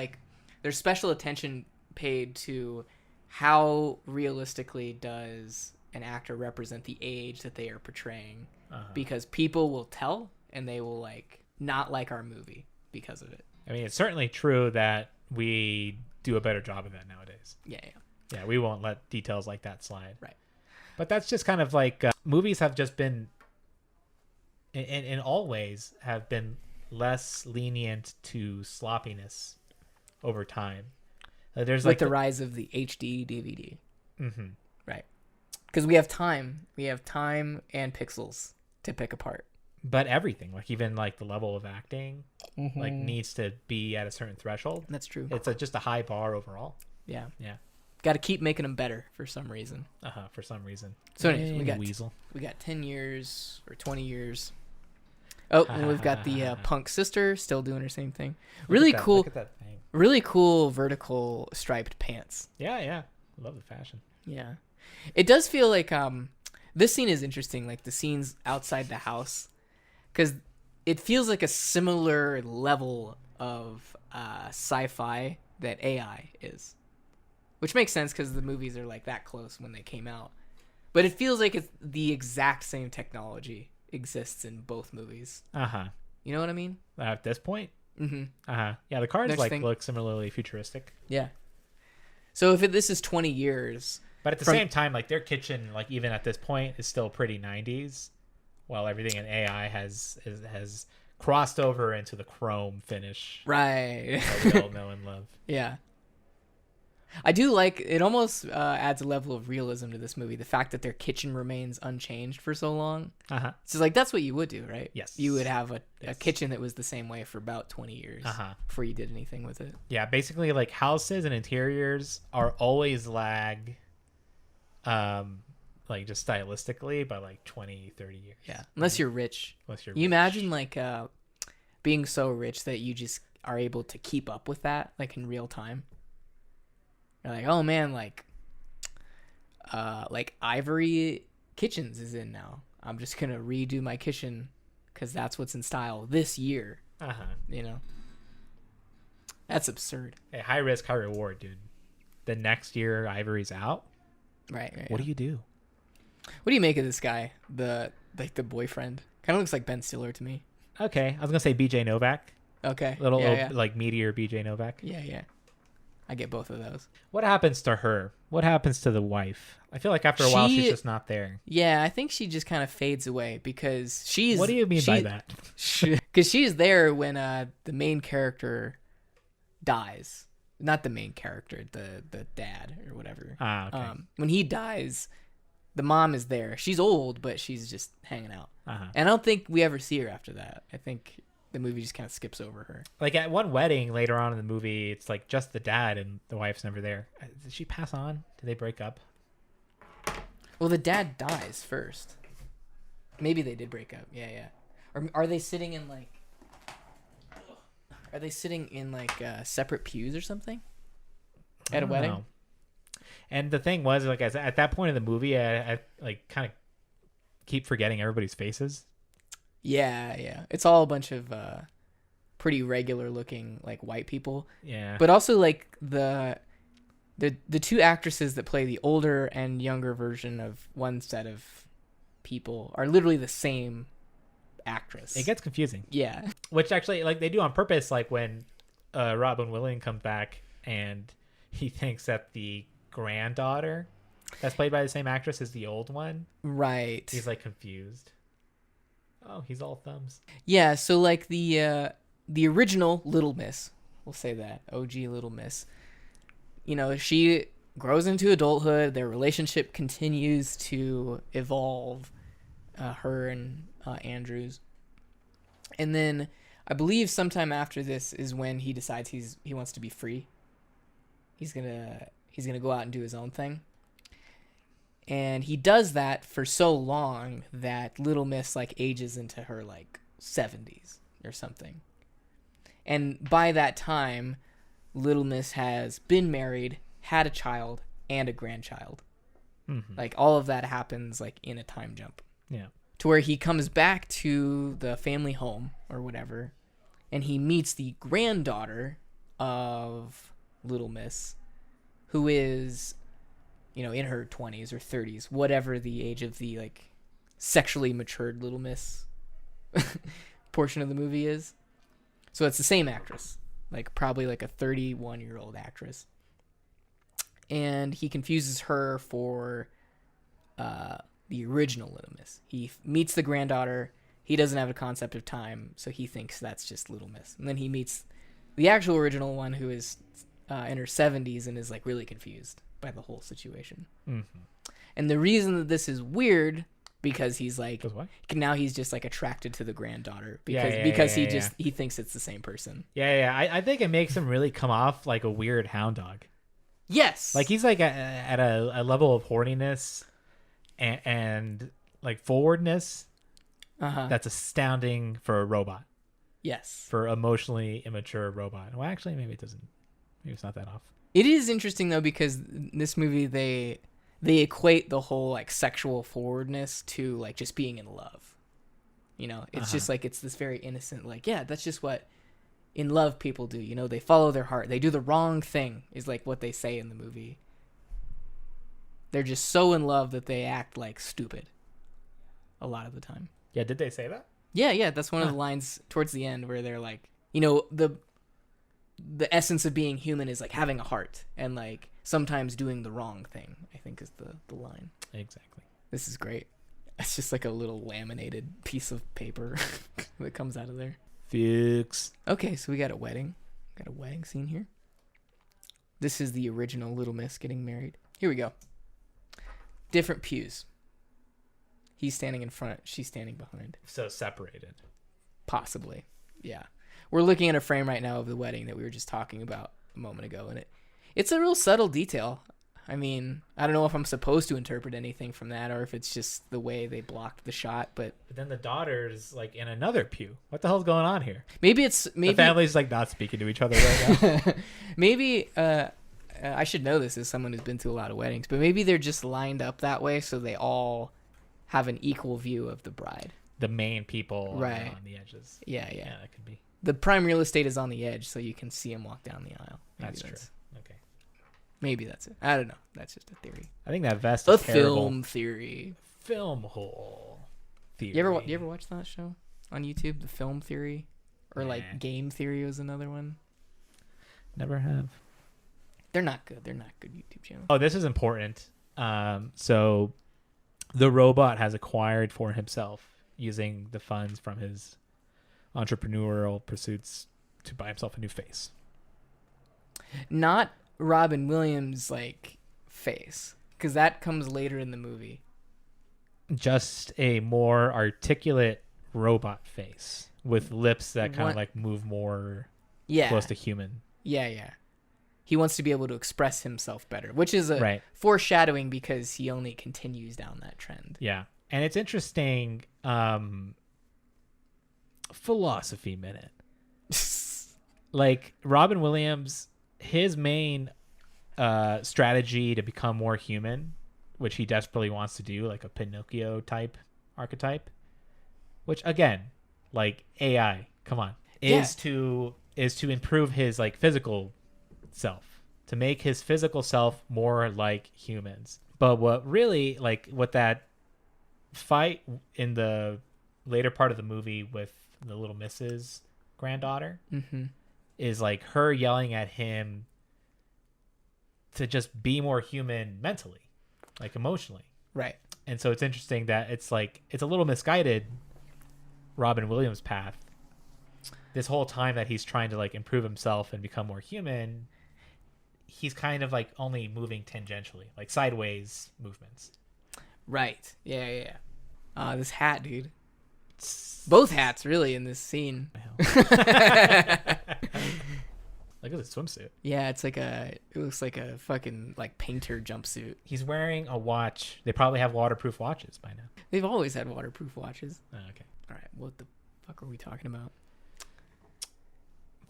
special attention paid to how realistically does an actor represent the age that they are portraying, because people will tell and they will like not like our movie because of it. I mean, it's certainly true that we do a better job of that nowadays. Yeah, we won't let details like that slide. Right. But that's just kind of like movies have just been, in all ways, have been less lenient to sloppiness over time. There's Like like the rise of the HD DVD. Mm-hmm. Right. Because we have time and pixels to pick apart. but everything, like even like the level of acting, like needs to be at a certain threshold. That's true. It's just a high bar overall. Yeah. Yeah. Got to keep making them better for some reason. For some reason. So anyways, Yay, Weasel. we got 10 years or 20 years. Oh, and we've got the punk sister still doing her same thing. Really cool. Look at that thing. Really cool vertical striped pants. Yeah. Love the fashion. Yeah. It does feel like this scene is interesting, like the scenes outside the house, cuz it feels like a similar level of sci-fi that AI is. Which makes sense cuz the movies are like that close when they came out. But it feels like it's the exact same technology exists in both movies. You know what I mean? At this point? Mhm. Yeah, the cars Next thing. look similarly futuristic. Yeah. So if this is 20 years, But at the same time, like their kitchen, like even at this point, is still pretty 90s, while everything in AI has crossed over into the chrome finish right? that we all know and love. Yeah. I do like it. Almost adds a level of realism to this movie. The fact that their kitchen remains unchanged for so long. So like that's what you would do, right? Yes. You would have a kitchen that was the same way for about 20 years before you did anything with it. Yeah, basically like houses and interiors are always lag, like just stylistically by like 20, 30 years. Yeah, unless you're rich. Unless you're you rich. imagine like being so rich that you just are able to keep up with that like in real time. You're like, oh man, like Ivory Kitchens is in now. I'm just gonna redo my kitchen because that's what's in style this year. You know, that's absurd. Hey, high risk, high reward, dude. The next year Ivory's out. Right. What do you do? What do you make of this guy? The boyfriend kind of looks like Ben Stiller to me. Okay, I was gonna say BJ Novak. Okay, Little yeah. like meteor BJ Novak. Yeah. I get both of those. What happens to her? What happens to the wife? I feel like after a while she's just not there. Yeah, I think she just kind of fades away because she's. What do you mean by that? Because she's there when the main character dies. Not the main character, the dad or whatever. Okay. When he dies, the mom is there. She's old, but she's just hanging out. And I don't think we ever see her after that. I think the movie just kind of skips over her. Like at one wedding later on in the movie, it's like just the dad and the wife's never there. Did she pass on? Did they break up? Well, the dad dies first. Maybe they did break up. Yeah. Or are they sitting in like? Are they sitting in like separate pews or something? At a wedding? Know. And the thing was, like, at that point in the movie, I like kind of keep forgetting everybody's faces. Yeah. It's all a bunch of pretty regular looking like white people. Yeah. But also like the two actresses that play the older and younger version of one set of people are literally the same actress. It gets confusing. Yeah. Which actually, like, they do on purpose, like when Robin Williams comes back and he thinks that the granddaughter that's played by the same actress is the old one. Right. He's like confused. Oh, he's all thumbs. Yeah, so like the original Little Miss, we'll say that, OG Little Miss, you know, she grows into adulthood, their relationship continues to evolve, her and Andrews. And then I believe sometime after this is when he decides he wants to be free. He's gonna go out and do his own thing. And he does that for so long that Little Miss like ages into her like 70s or something. And by that time, Little Miss has been married, had a child, and a grandchild. Mm-hmm. Like all of that happens like in a time jump. Yeah. To where he comes back to the family home or whatever, and he meets the granddaughter of Little Miss, who is, you know, in her 20s or 30s, whatever the age of the like sexually matured Little Miss portion of the movie is. So it's the same actress, like probably like a 31-year-old actress. And he confuses her for the original Little Miss. He meets the granddaughter. He doesn't have a concept of time, so he thinks that's just Little Miss. And then he meets the actual original one, who is in her 70s and is like really confused by the whole situation. Mm-hmm. And the reason that this is weird because he's like 'Cause what? now he's just like attracted to the granddaughter Yeah, because yeah, because yeah, he yeah. he thinks it's the same person. Yeah. I think it makes him really come off like a weird hound dog. Yes. Like he's like at a level of horniness and like forwardness that's astounding for a robot. Yes. For emotionally immature robot. Well, actually, maybe it doesn't. Maybe it's not that off. It is interesting though because in this movie they equate the whole like sexual forwardness to like just being in love. You know, it's just like it's this very innocent like, yeah, that's just what in love people do. You know, they follow their heart. They do the wrong thing is like what they say in the movie. They're just so in love that they act like stupid a lot of the time. Yeah, did they say that? Yeah, that's one of the lines towards the end where they're like, you know, the essence of being human is like having a heart and like sometimes doing the wrong thing, I think is the line. Exactly. This is great. It's just like a little laminated piece of paper that comes out of there. Fix. Okay, so we got a wedding. Got a wedding scene here. This is the original Little Miss getting married. Here we go. Different pews. He's standing in front, she's standing behind. So separated. Possibly. Yeah. We're looking at a frame right now of the wedding that we were just talking about a moment ago, and it's a real subtle detail. I mean, I don't know if I'm supposed to interpret anything from that or if it's just the way they blocked the shot, but then the daughter's like in another pew. What the hell's going on here? maybe The family's like not speaking to each other right now. maybe I should know this as someone who's been to a lot of weddings, but maybe they're just lined up that way so they all have an equal view of the bride. The main people Right. on the edges. Yeah. Yeah, that could be. The prime real estate is on the edge, so you can see him walk down the aisle. Maybe That's true. Okay. Maybe that's it. I don't know. That's just a theory. I think that vest A is terrible. film theory. Film hole theory. You ever watch that show on YouTube? The Film Theory, or like Game Theory was another one. Never have. They're not good. They're not good YouTube channels. Oh, this is important. So the robot has acquired for himself using the funds from his entrepreneurial pursuits to buy himself a new face. Not Robin Williams like face, because that comes later in the movie. Just a more articulate robot face with lips that kind of like move more close to human. Yeah. He wants to be able to express himself better, which is a Right. foreshadowing because he only continues down that trend. Yeah. And it's interesting. Philosophy minute. Like Robin Williams, his main strategy to become more human, which he desperately wants to do, like a Pinocchio type archetype, which again, like AI, come on, is to improve his like physical self, to make his physical self more like humans. But what really, like, what that fight in the later part of the movie with the Little Miss's granddaughter is like her yelling at him to just be more human mentally, like emotionally. Right. And so it's interesting that it's like, it's a little misguided Robin Williams path. This whole time that he's trying to like improve himself and become more human, he's kind of like only moving tangentially, like sideways movements. Right. Yeah. This hat, dude. Both hats, really, in this scene. Look at the swimsuit. Yeah, it looks like a fucking like painter jumpsuit. He's wearing a watch. They probably have waterproof watches by now. They've always had waterproof watches. Oh, okay. All right, what the fuck are we talking about?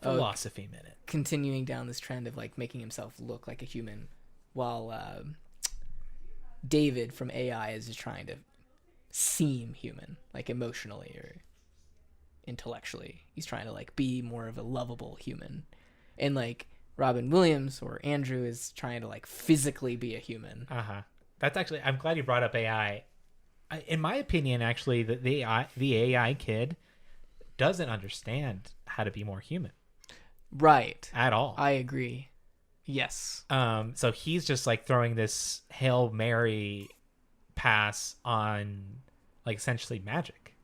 Philosophy minute. Continuing down this trend of like making himself look like a human, while David from AI is just trying to seem human, like emotionally or intellectually. He's trying to like be more of a lovable human, and like Robin Williams or Andrew is trying to like physically be a human. That's actually, I'm glad you brought up AI. In my opinion, actually, the AI kid doesn't understand how to be more human. Right. At all. I agree. Yes. So he's just like throwing this Hail Mary pass on like essentially magic,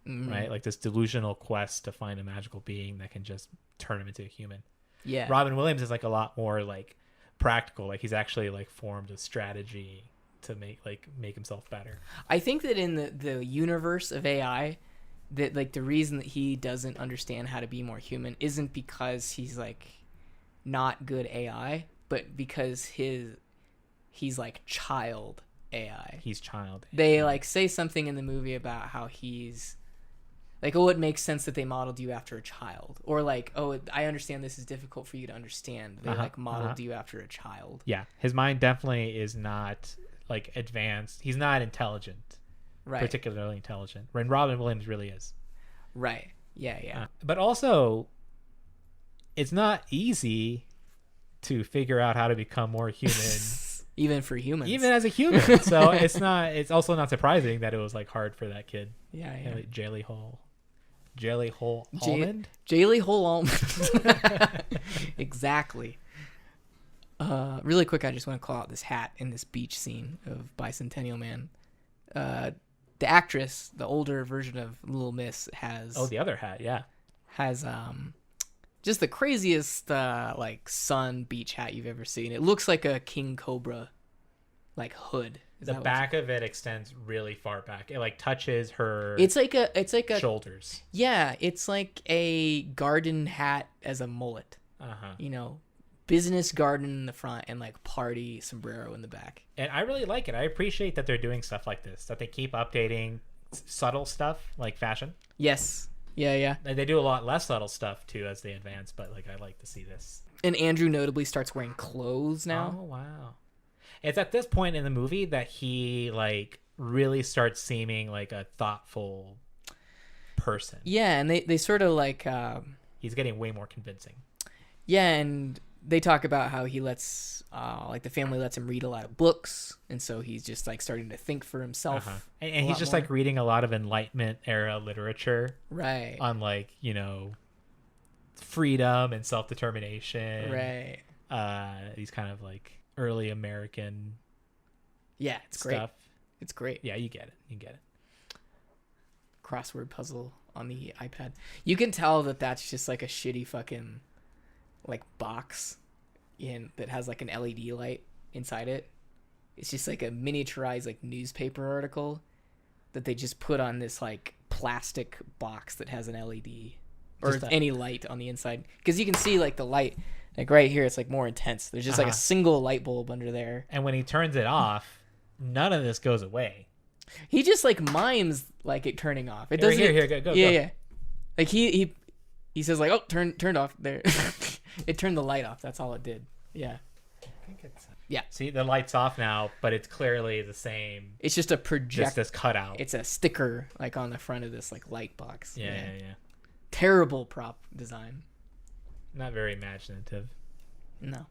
right? Like this delusional quest to find a magical being that can just turn him into a human. Yeah. Robin Williams is like a lot more like practical. Like he's actually like formed a strategy to make himself better. I think that in the universe of AI, that like the reason that he doesn't understand how to be more human isn't because he's like not good AI, but because he's like child AI. He's child. They like say something in the movie about how he's like, oh, it makes sense that they modeled you after a child, or like, oh, I understand this is difficult for you to understand. They like modeled you after a child. Yeah, his mind definitely is not like advanced. He's not intelligent, Right. particularly intelligent. When Robin Williams really is. Right. Yeah. But also, it's not easy to figure out how to become more human. Even for humans. Even as a human. So it's also not surprising that it was like hard for that kid. Yeah. Like, Jelly Hole Almond? Jelly Hole Almond. Exactly. Really quick, I just want to call out this hat in this beach scene of Bicentennial Man. The actress, the older version of Little Miss, has the other hat, yeah. has just the craziest like sun beach hat you've ever seen. It looks like a king cobra like hood. The back of it extends really far back. It like touches her It's like a shoulders. Yeah, it's like a garden hat as a mullet. You know, business garden in the front and like party sombrero in the back. And I really like it. I appreciate that they're doing stuff like this, that they keep updating subtle stuff like fashion. Yes. Yeah. And they do a lot less subtle stuff too as they advance, but like I like to see this. And Andrew notably starts wearing clothes now. Oh, wow. It's at this point in the movie that he like really starts seeming like a thoughtful person. Yeah, and they sort of like he's getting way more convincing. Yeah, and they talk about how he lets like the family lets him read a lot of books, and so he's just like starting to think for himself. And he's just like reading a lot of Enlightenment era literature. Right. On like, you know, freedom and self-determination. Right. These kind of like early American Yeah, it's stuff. great. It's great. Yeah, you get it. Crossword puzzle on the iPad. You can tell that that's just like a shitty fucking like box that has like an LED light inside it. It's just like a miniaturized like newspaper article that they just put on this like plastic box that has an LED or any light on the inside, because you can see like the light like right here. It's like more intense. There's just like a single light bulb under there. And when he turns it off, none of this goes away. He just like mimes like it turning off. It doesn't. Here, go. Yeah. Like he says like, oh, turned off there. It turned the light off. That's all it did. Yeah. I think it's. Yeah. See, the light's off now, but it's clearly the same. It's just a project. Just this cutout. It's a sticker like on the front of this like light box. Yeah. Terrible prop design. Not very imaginative. No.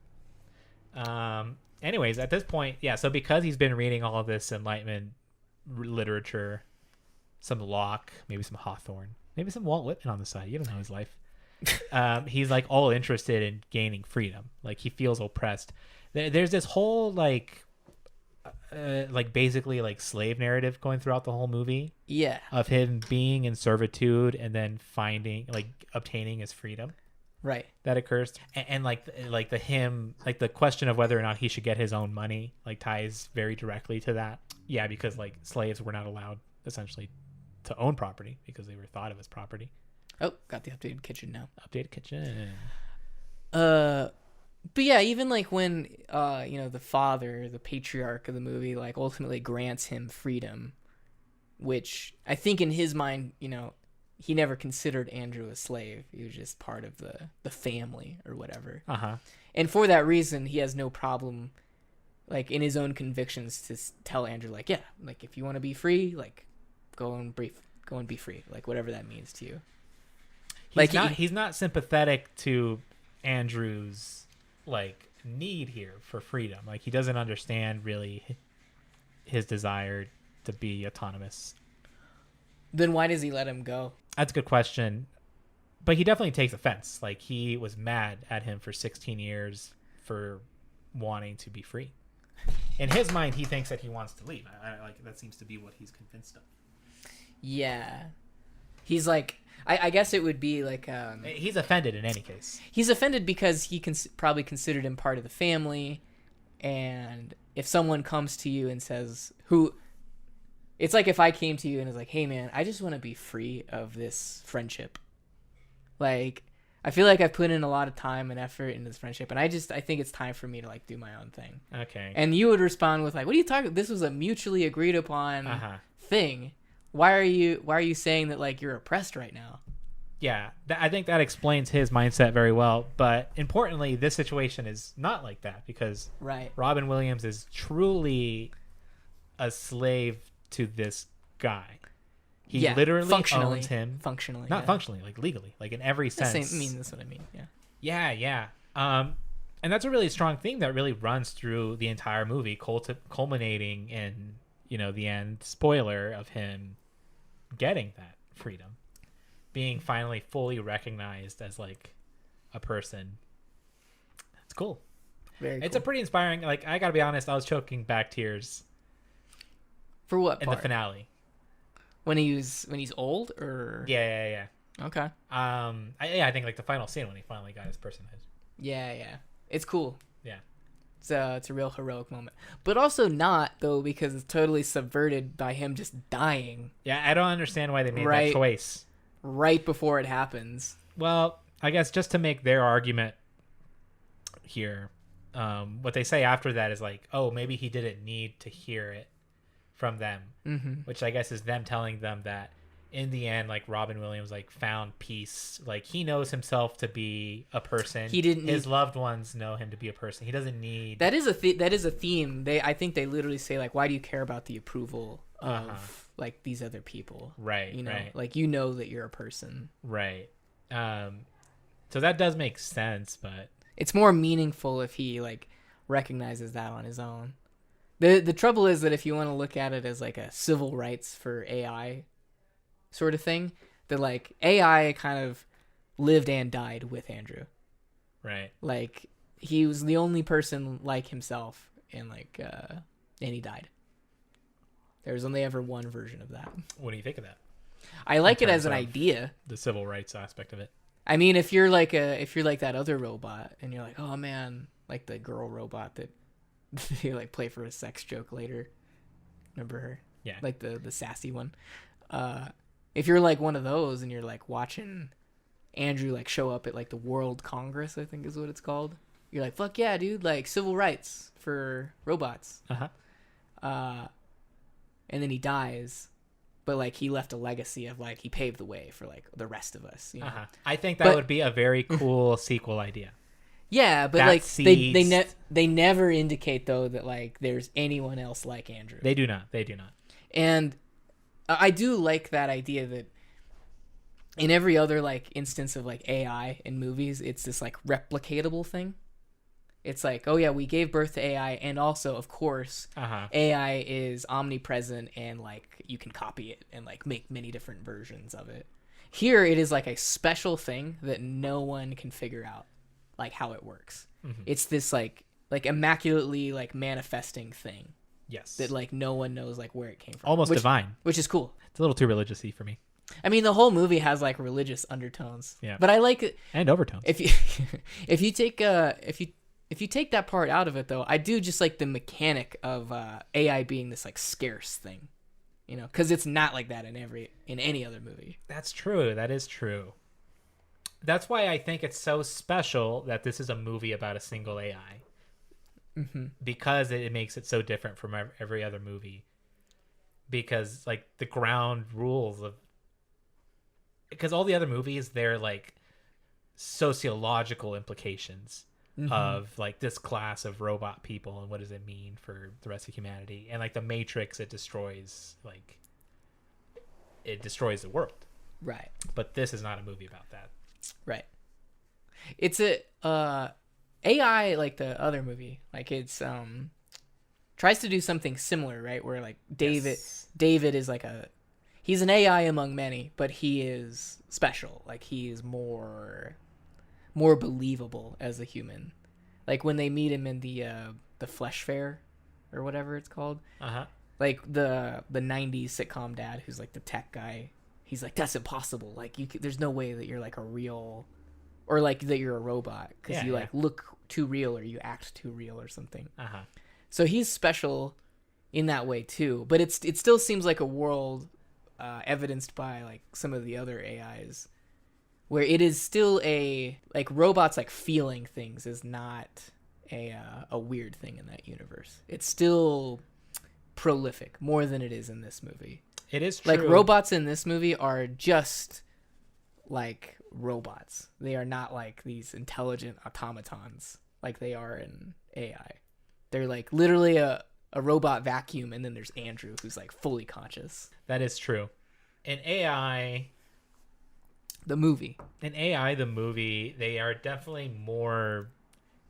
Anyways, at this point, yeah. So because he's been reading all of this Enlightenment literature, some Locke, maybe some Hawthorne, maybe some Walt Whitman on the side. You don't know his life. He's like all interested in gaining freedom. Like he feels oppressed. There's this whole like basically like slave narrative going throughout the whole movie. Yeah. Of him being in servitude and then obtaining his freedom. Right. That occurs. And the question of whether or not he should get his own money like ties very directly to that. Yeah, because like slaves were not allowed essentially to own property because they were thought of as property. Oh, got the updated kitchen now. Updated kitchen. But yeah, even like when the father, the patriarch of the movie, like ultimately grants him freedom, which I think in his mind, he never considered Andrew a slave. He was just part of the family or whatever. And for that reason, he has no problem, like in his own convictions, to tell Andrew, like, yeah, like if you want to be free, like go and be free, like whatever that means to you. He's not sympathetic to Andrew's like need here for freedom. Like he doesn't understand really his desire to be autonomous. Then why does he let him go? That's a good question. But he definitely takes offense. Like he was mad at him for 16 years for wanting to be free. In his mind, he thinks that he wants to leave. Like that seems to be what he's convinced of. Yeah. He's like, I guess it would be like... he's offended in any case. He's offended because he probably considered him part of the family, And if someone comes to you and says, who, it's like if I came to you and was like, hey man, I just want to be free of this friendship. Like, I feel like I've put in a lot of time and effort in this friendship, and I think it's time for me to like do my own thing. Okay. And you would respond with like, what are you talking? This was a mutually agreed upon thing. Why are you saying that like you're oppressed right now? Yeah, I think that explains his mindset very well. But importantly, this situation is not like that because Robin Williams is truly a slave to this guy. He literally owns him. Functionally. Not functionally, like legally, like in every sense. That's what I mean. Yeah. Yeah. And that's a really strong thing that really runs through the entire movie, culminating in, the end spoiler of him getting that freedom, being finally fully recognized as like a person. It's cool. It's a pretty inspiring. Like, I gotta be honest, I was choking back tears. For what in part? The finale? When he's old, or yeah. Okay. I think like the final scene when he finally got his personhood. Yeah. It's cool. Yeah. It's a real heroic moment, but also not though, because it's totally subverted by him just dying. Yeah, I don't understand why they made that choice right before it happens. Well, I guess just to make their argument here, what they say after that is like, oh, maybe he didn't need to hear it from them, which I guess is them telling them that in the end, like, Robin Williams like found peace. Like, he knows himself to be a person. He didn't. His loved ones know him to be a person. He doesn't need. That is a theme. I think they literally say like, why do you care about the approval of like these other people? Right. Like that you're a person. Right. So that does make sense, but it's more meaningful if he like recognizes that on his own. The trouble is that if you want to look at it as like a civil rights for AI sort of thing, that like AI kind of lived and died with Andrew. Right. Like, he was the only person like himself, and like and he died. There was only ever one version of that. What do you think of that? I like it as an idea. The civil rights aspect of it. I mean, if you're like that other robot and you're like, oh man, like the girl robot that you like play for a sex joke later. Remember her? Yeah. Like the sassy one. If you're like one of those and you're like watching Andrew like show up at like the World Congress, I think is what it's called. You're like, fuck yeah, dude, like civil rights for robots. And then he dies, but like he left a legacy of like he paved the way for like the rest of us. I think that would be a very cool sequel idea. Yeah, but that like they never indicate though that like there's anyone else like Andrew. They do not. And I do like that idea that in every other like instance of like AI in movies, it's this like replicatable thing. It's like, oh yeah, we gave birth to AI, and also of course AI is omnipresent and like you can copy it and like make many different versions of it. Here it is like a special thing that no one can figure out like how it works. It's this like immaculately like manifesting thing. Yes. That like no one knows like where it came from. Almost divine. Which is cool. It's a little too religious-y for me. I mean, the whole movie has like religious undertones. Yeah. But I like it. And overtones. If you take that part out of it though, I do just like the mechanic of AI being this like scarce thing. Cuz it's not like that in any other movie. That's true. That is true. That's why I think it's so special that this is a movie about a single AI. Because it makes it so different from every other movie. Because like the ground rules of, because all the other movies, they're like sociological implications of like this class of robot people and what does it mean for the rest of humanity. And like the Matrix, it destroys the world. Right. But this is not a movie about that. Right. It's a AI, like the other movie, like it's tries to do something similar, right? Where like David is like he's an AI among many, but he is special. Like he is more believable as a human. Like when they meet him in the Flesh Fair or whatever it's called. Like the 90s sitcom dad who's like the tech guy. He's like, that's impossible. Like there's no way that you're like a real or like that you're a robot because Yeah, you yeah. like look too real or you act too real or something. Uh-huh. So he's special in that way too, but it still seems like a world evidenced by like some of the other AIs where it is still like robots like feeling things is not a weird thing in that universe. It's still prolific more than it is in this movie. It is true. Like robots in this movie are just like robots. They are not like these intelligent automatons like they are in AI. They're like literally a robot vacuum, and then there's Andrew who's like fully conscious. That is true. In AI, The movie. the movie, they are definitely more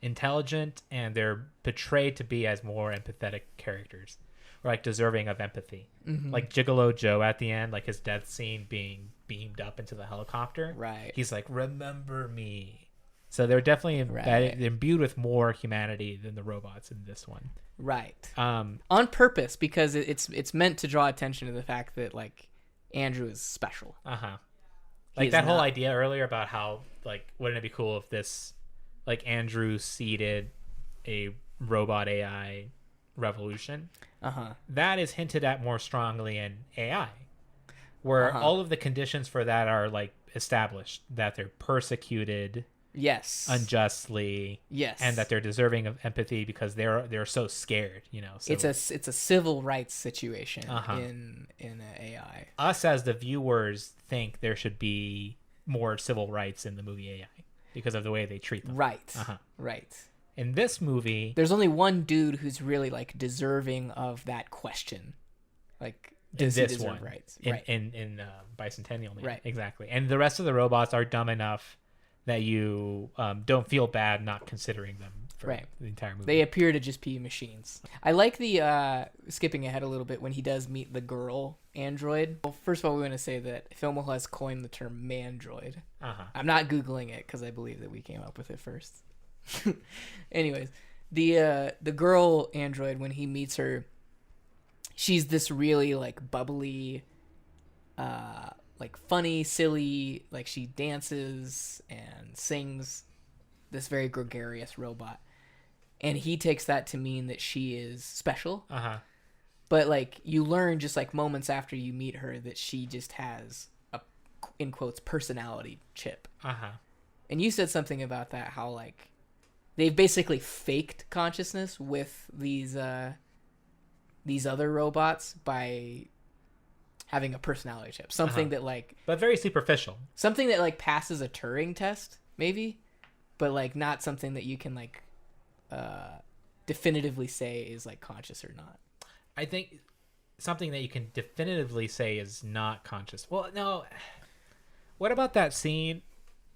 intelligent, and they're portrayed to be as more empathetic characters, or like deserving of empathy. Like Gigolo Joe at the end, like his death scene being beamed up into the helicopter. Right. He's like, "Remember me." So they're definitely they're imbued with more humanity than the robots in this one. Right. On purpose, because it's meant to draw attention to the fact that like Andrew is special. Uh-huh. He Like is that whole not. idea earlier about how, like, wouldn't it be cool if this, like, Andrew seeded a robot AI revolution? Uh-huh. That is hinted at more strongly in AI, where all of the conditions for that are, like, established, that they're persecuted Yes. unjustly, Yes. and that they're deserving of empathy because they're so scared, you know. So it's a civil rights situation Uh-huh. in AI. us as the viewers think there should be more civil rights in the movie AI because of the way they treat them. Right. Uh-huh. Right. In this movie, There's only one dude who's really like deserving of that question. Like, does he this deserve one, rights? in Right. in Bicentennial Man, Right. exactly. And the rest of the robots are dumb enough that you don't feel bad not considering them for Right. the entire movie. They appear to just be machines. I like the skipping ahead a little bit when he does meet the girl android. Well, first of all, we want to say that Filmahol has coined the term mandroid. Uh-huh. I'm not Googling it because I believe that we came up with it first. Anyways, the girl android, when he meets her, she's this really like bubbly, like funny, silly, like she dances and sings, this very gregarious robot. And he takes that to mean that she is special. Uh-huh. But like you learn just like moments after you meet her that she just has a, in quotes, personality chip. Uh-huh. And you said something about that, how like they've basically faked consciousness with these other robots by having a personality chip. Something that like But very superficial. something that like passes a Turing test, maybe, but like not something that you can like definitively say is like conscious or not. I think something that you can definitively say is not conscious. Well, no. What about that scene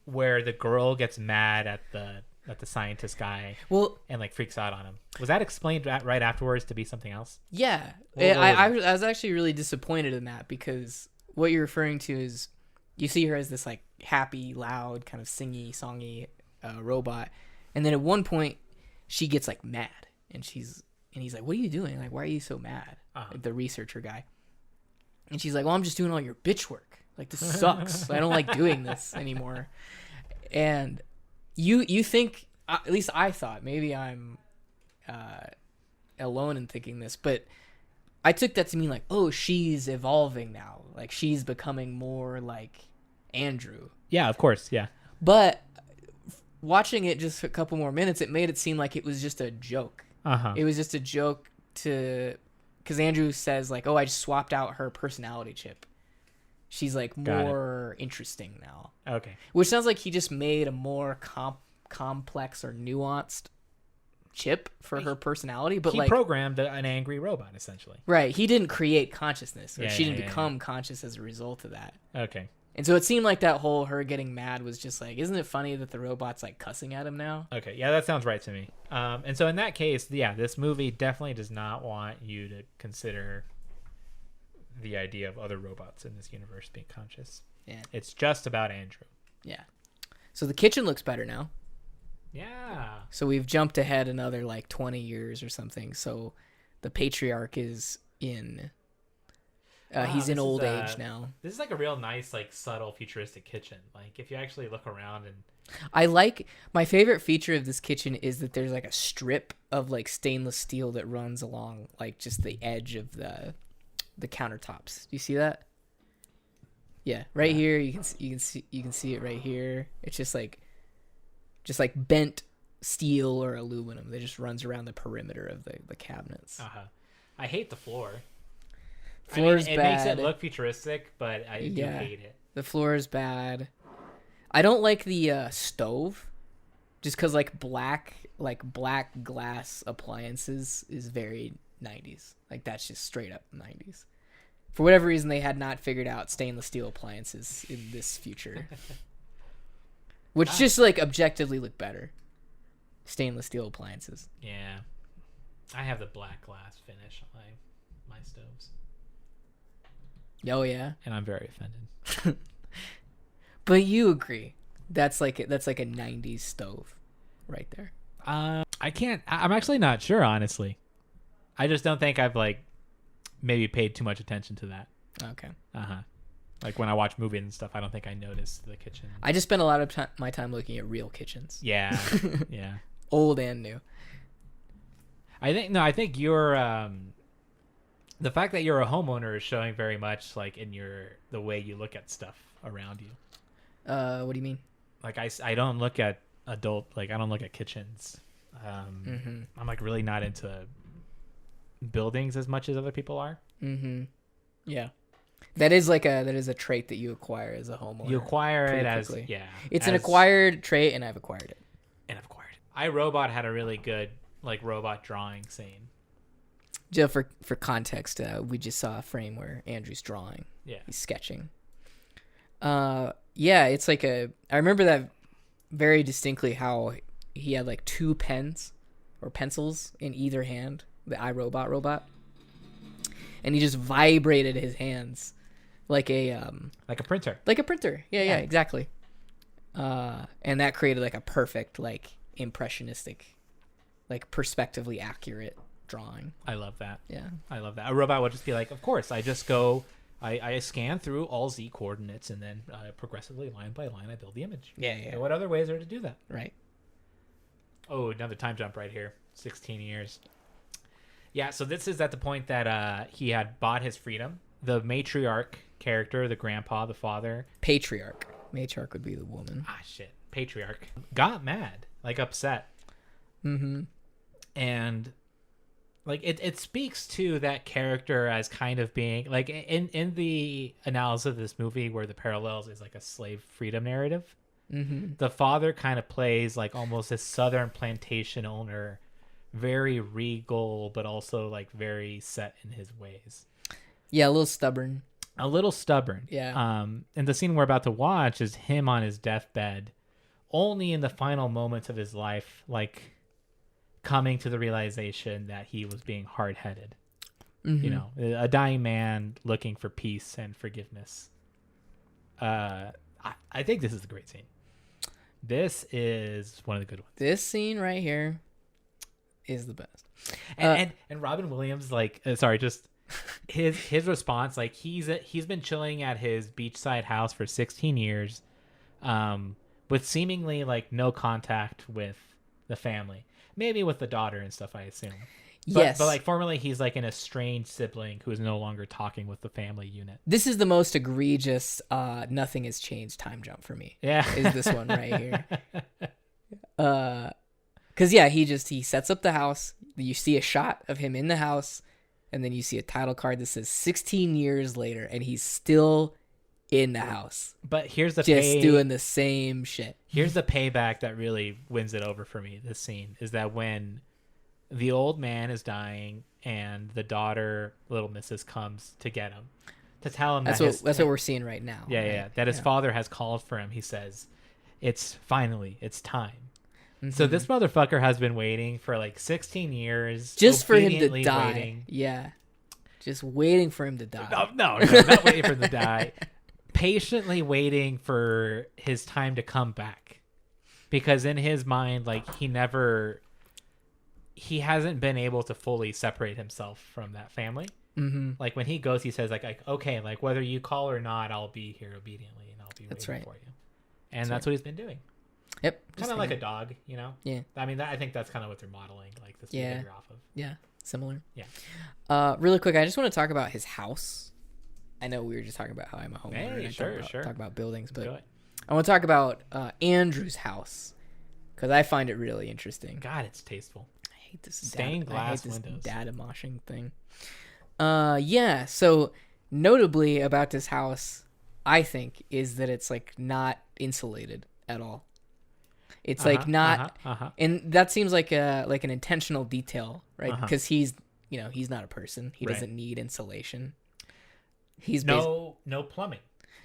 where the girl gets mad at the scientist guy Well, and like freaks out on him? Was that explained right afterwards to be something else? yeah, What I was was actually really disappointed in that because what you're referring to is you see her as this like happy, loud, kind of singy, songy robot, and then at one point she gets like mad, and he's like, "What are you doing? Like, why are you so mad?" Like, the researcher guy, and she's like, "Well, I'm just doing all your bitch work. Like, this sucks. I don't like doing this anymore." And you think, at least I thought, maybe I'm alone in thinking this, but I took that to mean like, oh, she's evolving now. Like, she's becoming more like Andrew. Yeah, of course. Yeah. But watching it just a couple more minutes, it made it seem like it was just a joke. Uh-huh. It was just a joke because Andrew says like, oh, I just swapped out her personality chip. She's like more interesting now. Okay. Which sounds like he just made a more complex or nuanced chip for her personality, but He like programmed an angry robot, essentially. right, he didn't create consciousness, or Yeah, she yeah, didn't yeah, become conscious as a result of that. Okay. And so it seemed like that whole her getting mad was just like, isn't it funny that the robot's like cussing at him now? Okay. Yeah, that sounds right to me. And so in that case, yeah, this movie definitely does not want you to consider the idea of other robots in this universe being conscious. Yeah. It's just about Andrew. Yeah. So the kitchen looks better now. Yeah. So we've jumped ahead another like 20 years or something. So the patriarch is in he's in this old is, age now. This is like a real nice, like subtle futuristic kitchen. Like if you actually look around and I like my favorite feature of this kitchen is that there's like a strip of like stainless steel that runs along like just the edge of the countertops. Do you see that? Yeah, right here you can see it right here. It's just like bent steel or aluminum that just runs around the perimeter of the cabinets. I hate the floor. Floor's it bad. makes it look futuristic, but I do hate it. The floor is bad. I don't like the stove, just because like black glass appliances is very 90s. Like that's just straight up 90s. For whatever reason, they had not figured out stainless steel appliances in this future, which just like objectively look better. Stainless steel appliances. Yeah, I have the black glass finish on my stoves. Oh yeah, and I'm very offended. But you agree that's like a 90s stove right there. I can't. I'm actually not sure, honestly. I just don't think I've like maybe paid too much attention to that. Okay. Like when I watch movies and stuff, I don't think I noticed the kitchen. I just spent a lot of my time looking at real kitchens. Yeah. Yeah. Old and new. I think you're the fact that you're a homeowner is showing very much like in the way you look at stuff around you. What do you mean? Like I don't look at I don't look at kitchens. I'm like really not into buildings as much as other people are. Yeah. That is a trait that you acquire as a homeowner. You acquire it quickly. It's as an acquired trait, and I've acquired it. iRobot had a really good like robot drawing scene. Jill, for context, we just saw a frame where Andrew's drawing. Yeah. He's sketching. Yeah, it's like I remember that very distinctly, how he had like two pens or pencils in either hand, the iRobot robot. And he just vibrated his hands like a printer. Like a printer. Yeah, exactly. And that created like a perfect, like impressionistic, like perspectively accurate drawing. I love that. Yeah. I love that. A robot would just be like, of course, I just go I scan through all Z coordinates and then progressively line by line I build the image. Yeah. And what other ways are to do that? Right. Oh, another time jump right here. 16 years. Yeah, so this is at the point that he had bought his freedom. The matriarch character, the grandpa, the father. Patriarch. Matriarch would be the woman. Ah, shit. Patriarch. Got mad. Like, upset. And, like, it speaks to that character as kind of being... Like, in the analysis of this movie where the parallels is, like, a slave freedom narrative, the father kind of plays, like, almost a southern plantation owner, very regal, but also, like, very set in his ways. Yeah, a little stubborn. Yeah. And the scene we're about to watch is him on his deathbed, only in the final moments of his life, like coming to the realization that he was being hard-headed. You know, a dying man looking for peace and forgiveness. I think this is a great scene. This is one of the good ones. This scene right here is the best. And Robin Williams, like, just his response, like he's been chilling at his beachside house for 16 years, with seemingly like no contact with the family, maybe with the daughter and stuff, I assume. But like formally, he's like an estranged sibling who is no longer talking with the family unit. This is the most egregious nothing has changed time jump for me. Yeah, is this one right here. Because he sets up the house. You see a shot of him in the house. And then you see a title card that says 16 years later, and he's still in the house. But here's the doing the same shit. Here's the payback that really wins it over for me. This scene is that when the old man is dying and the daughter, little Mrs., comes to get him, to tell him that's what we're seeing right now. Yeah, right? yeah. That his father has called for him. He says, it's time. So this motherfucker has been waiting for like 16 years. Just for him to die. Waiting. Yeah. Just waiting for him to die. No, not waiting for him to die. Patiently waiting for his time to come back. Because in his mind, like, he hasn't been able to fully separate himself from that family. Like, when he goes, he says, like, okay, like, whether you call or not, I'll be here obediently and I'll be waiting for you. And that's what he's been doing. Yep. Kind of like a dog, you know? Yeah. I mean, I think that's kind of what they're modeling, like this Yeah. behavior off of. Yeah. Similar. Yeah. Really quick, I just want to talk about his house. I know we were just talking about how I'm a homeowner. Hey, and I sure. talk about buildings, but Do it. I want to talk about Andrew's house because I find it really interesting. God, it's tasteful. I hate this Stained glass windows. data moshing thing. Yeah. So notably about this house, I think, is that it's like not insulated at all. It's like not, and that seems like an intentional detail, right? Because he's not a person. He doesn't need insulation. He's no plumbing.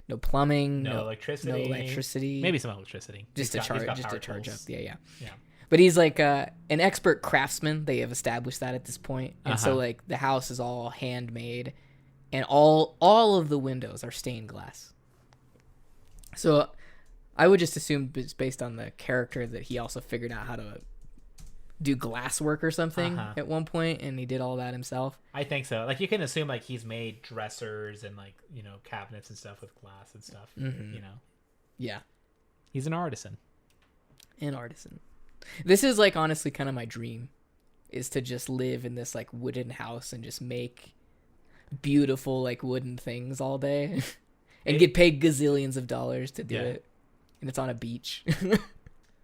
no plumbing, No no electricity. Maybe some electricity. just He's to got charge tools. up. Yeah. Yeah. But he's like an expert craftsman. They have established that at this point, and so like the house is all handmade, and all of the windows are stained glass. So I would just assume it's based on the character that he also figured out how to do glass work or something at one point, and he did all that himself. I think so. Like you can assume like he's made dressers and like cabinets and stuff with glass and stuff. Yeah, he's an artisan. This is like honestly kind of my dream, is to just live in this like wooden house and just make beautiful like wooden things all day, and get paid gazillions of dollars to do it, and it's on a beach.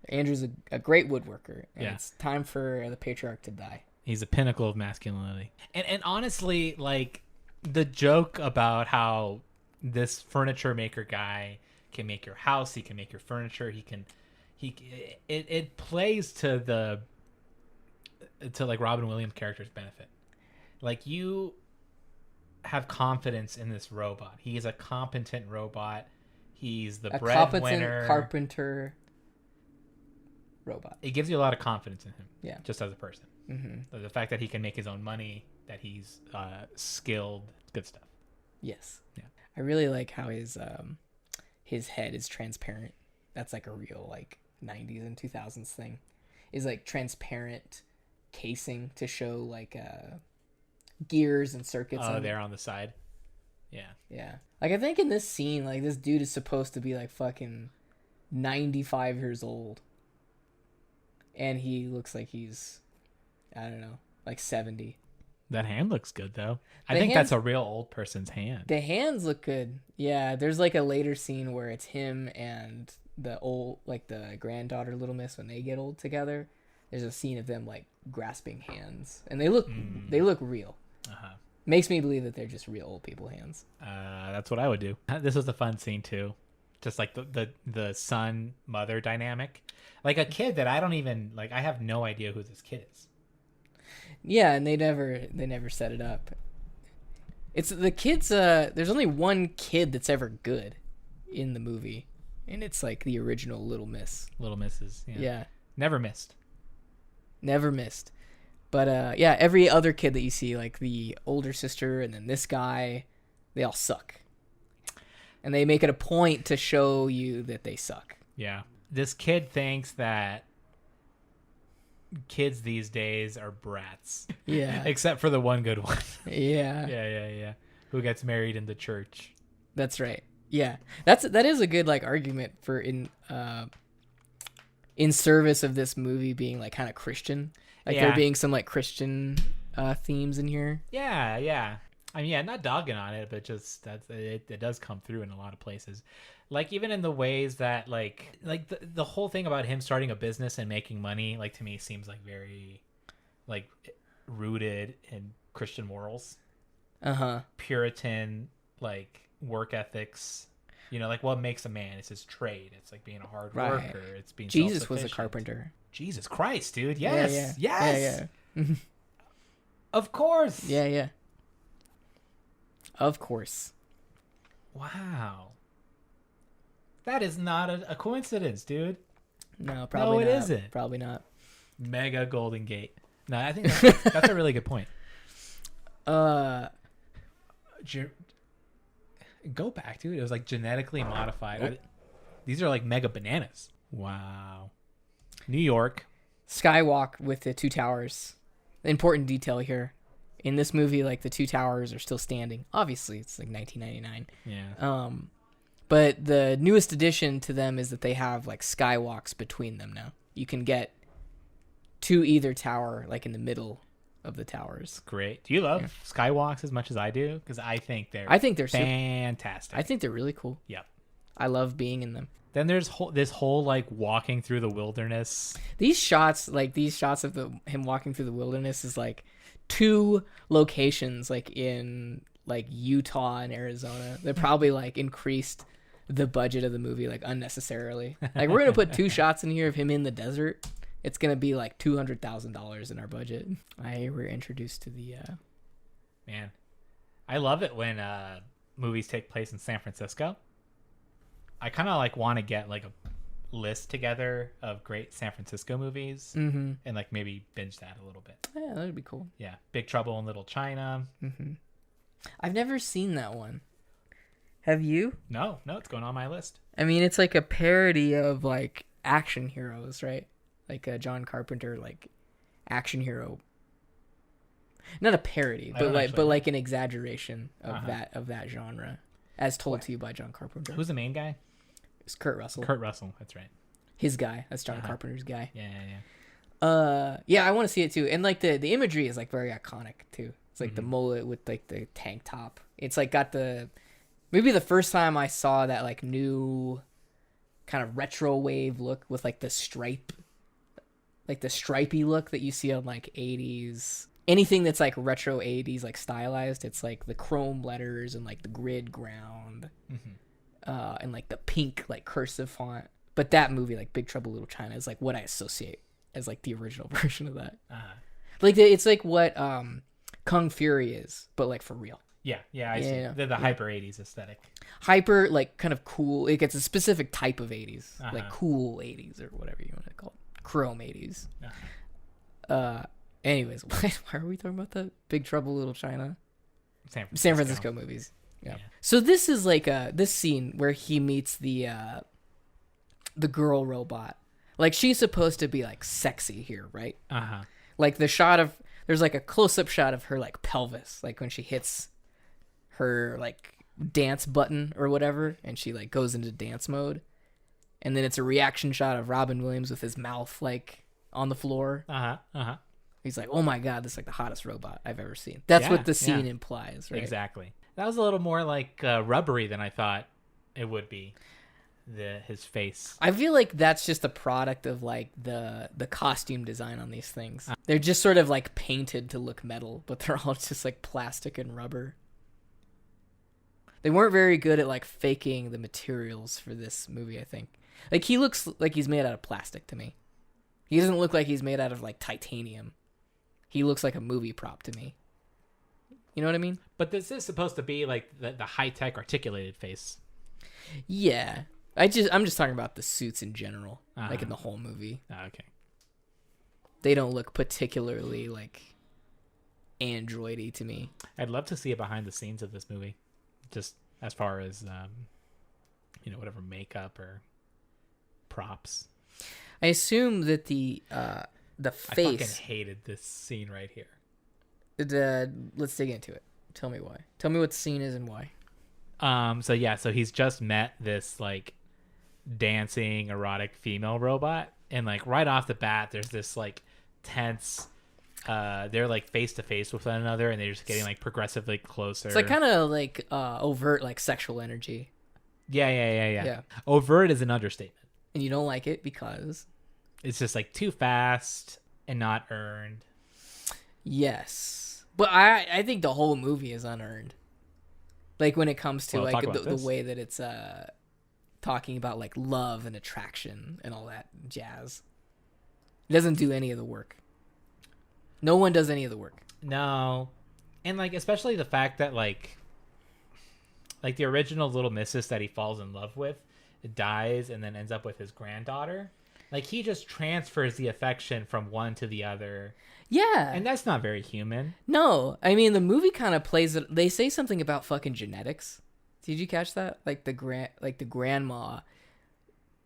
Andrew's a great woodworker, and it's time for the patriarch to die. He's a pinnacle of masculinity. And honestly, like the joke about how this furniture maker guy can make your house, he can make your furniture, it plays to like Robin Williams' character's benefit. Like you have confidence in this robot. He is a competent robot. He's the breadwinner, carpenter robot. It gives you a lot of confidence in him. Yeah, just as a person. The fact that he can make his own money, that he's skilled, good stuff. Yes. Yeah. I really like how his head is transparent. That's like a real like 90s and 2000s thing. Is like transparent casing to show like gears and circuits. Oh, there on the side. Yeah. Yeah. Like I think in this scene, like this dude is supposed to be like fucking 95 years old. And he looks like he's, I don't know, like 70. That hand looks good, though. I think that's a real old person's hand. The hands look good. Yeah, there's like a later scene where it's him and the granddaughter, Little Miss, when they get old together. There's a scene of them like grasping hands, and they look real. Makes me believe that they're just real old people hands. That's what I would do. This was a fun scene too. Just like the son mother dynamic, like a kid that I don't even like. I have no idea who this kid is. Yeah, and they never set it up. It's the kids. There's only one kid that's ever good in the movie, and it's like the original Little Miss. Little Misses. Yeah. Never missed. But yeah, every other kid that you see, like the older sister and then this guy, they all suck. And they make it a point to show you that they suck. Yeah. This kid thinks that kids these days are brats. Yeah. Except for the one good one. Yeah. Yeah. Who gets married in the church. That's right. Yeah. That is a good like argument for in service of this movie being like kind of Christian. Like there being some like Christian themes in here. Yeah. I mean, not dogging on it, but just it does come through in a lot of places. Like even in the ways that like the whole thing about him starting a business and making money, like to me seems like very like rooted in Christian morals. Puritan like work ethics. You know, like what makes a man? It's his trade. It's like being a hard worker. It's being Jesus was a carpenter. Jesus Christ, dude. Yes. Yeah. Yes. Yeah. Of course. Yeah. Of course. Wow. That is not a coincidence, dude. No, probably not. No, it isn't. Probably not. Mega Golden Gate. No, I think that's a really good point. Go back, dude. It was like genetically modified. These are like mega bananas. Wow. New York. Skywalk with the two towers. Important detail here. In this movie, like the two towers are still standing. Obviously, it's like 1999. Yeah. But the newest addition to them is that they have like skywalks between them now. You can get to either tower, like in the middle of the towers. Great. Do you love skywalks as much as I do? Because I think they're fantastic. I think they're really cool. Yep. I love being in them. Then there's this whole like walking through the wilderness. These shots of him walking through the wilderness is like 2 locations like in like Utah and Arizona. They probably like increased the budget of the movie like unnecessarily. Like we're gonna put 2 shots in here of him in the desert. It's gonna be like $200,000 in our budget. We're introduced to the Man, I love it when movies take place in San Francisco. I kind of like want to get like a list together of great San Francisco movies and like maybe binge that a little bit. Yeah, that'd be cool. Yeah, Big Trouble in Little China. I've never seen that one. Have you? No, it's going on my list. I mean, it's like a parody of like action heroes, right? Like a John Carpenter like action hero. Not a parody, but like an exaggeration of that genre, as told to you by John Carpenter. Who's the main guy? It's Kurt Russell. Kurt Russell, that's right. His guy. That's John Carpenter's guy. Yeah. Yeah, I want to see it too. And like the imagery is like very iconic too. It's like the mullet with like the tank top. It's like got maybe the first time I saw that like new kind of retro wave look with like the stripe, like the stripy look that you see on like 80s. Anything that's like retro 80s, like stylized, it's like the chrome letters and like the grid ground. And like the pink like cursive font. But that movie, like Big Trouble in Little China, is like what I associate as like the original version of that. Like it's like what Kung Fury is, but like for real. Yeah, I see. The hyper 80s aesthetic. Hyper, like kind of cool. It gets a specific type of 80s, like cool 80s or whatever you want to call it, chrome 80s. Anyways, why are we talking about that? Big Trouble in Little China? San Francisco movies. Yeah. So this is like this scene where he meets the girl robot. Like she's supposed to be like sexy here, right? Like there's like a close-up shot of her like pelvis, like when she hits her like dance button or whatever, and she like goes into dance mode. And then it's a reaction shot of Robin Williams with his mouth like on the floor. He's like, "Oh my god, this is like the hottest robot I've ever seen." That's what the scene implies, right? Exactly. That was a little more like rubbery than I thought it would be. His face. I feel like that's just a product of like the costume design on these things. They're just sort of like painted to look metal, but they're all just like plastic and rubber. They weren't very good at like faking the materials for this movie, I think. Like he looks like he's made out of plastic to me. He doesn't look like he's made out of like titanium. He looks like a movie prop to me. You know what I mean? But this is supposed to be like the high-tech articulated face. Yeah. I'm just talking about the suits in general, like in the whole movie. Okay. They don't look particularly like androidy to me. I'd love to see a behind the scenes of this movie, just as far as whatever makeup or props. I assume that the face. I fucking hated this scene right here. Let's dig into it. Tell me why. Tell me what the scene is and why. So he's just met this like dancing erotic female robot, and like right off the bat there's this like tense they're like face to face with one another, and they're just getting like progressively closer. It's like kind of like overt like sexual energy. Yeah. Overt is an understatement. And you don't like it because it's just like too fast and not earned. Yes. But I think the whole movie is unearned. Like when it comes to like the way that it's talking about like love and attraction and all that jazz. It doesn't do any of the work. No one does any of the work. No. And like especially the fact that like the original little missus that he falls in love with dies and then ends up with his granddaughter. Like he just transfers the affection from one to the other. Yeah. And that's not very human. No. I mean, the movie kind of plays it. They say something about fucking genetics. Did you catch that? Like the grandma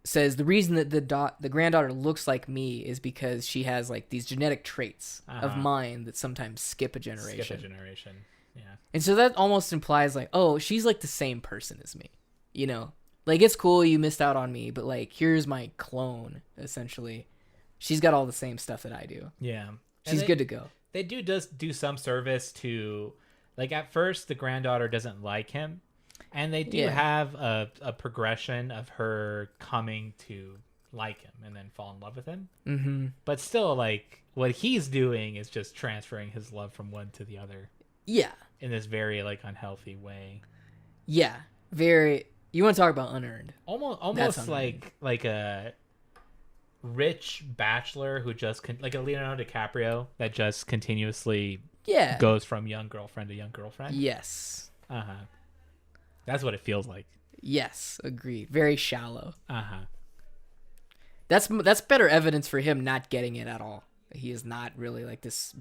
says the reason that the granddaughter looks like me is because she has like these genetic traits of mine that sometimes skip a generation. Yeah. And so that almost implies like, oh, she's like the same person as me, you know? Like, it's cool you missed out on me, but like, here's my clone, essentially. She's got all the same stuff that I do. Yeah. She's good to go. They do some service to, like, at first the granddaughter doesn't like him, and they do have a progression of her coming to like him and then fall in love with him. Mm-hmm. But still, like, what he's doing is just transferring his love from one to the other. Yeah. In this very, like, unhealthy way. Yeah. Very. You want to talk about unearned? Almost like a rich bachelor who just like a Leonardo DiCaprio that just continuously goes from young girlfriend to young girlfriend. Yes. That's what it feels like. Yes, agreed. Very shallow. That's better evidence for him not getting it at all. He is not really like this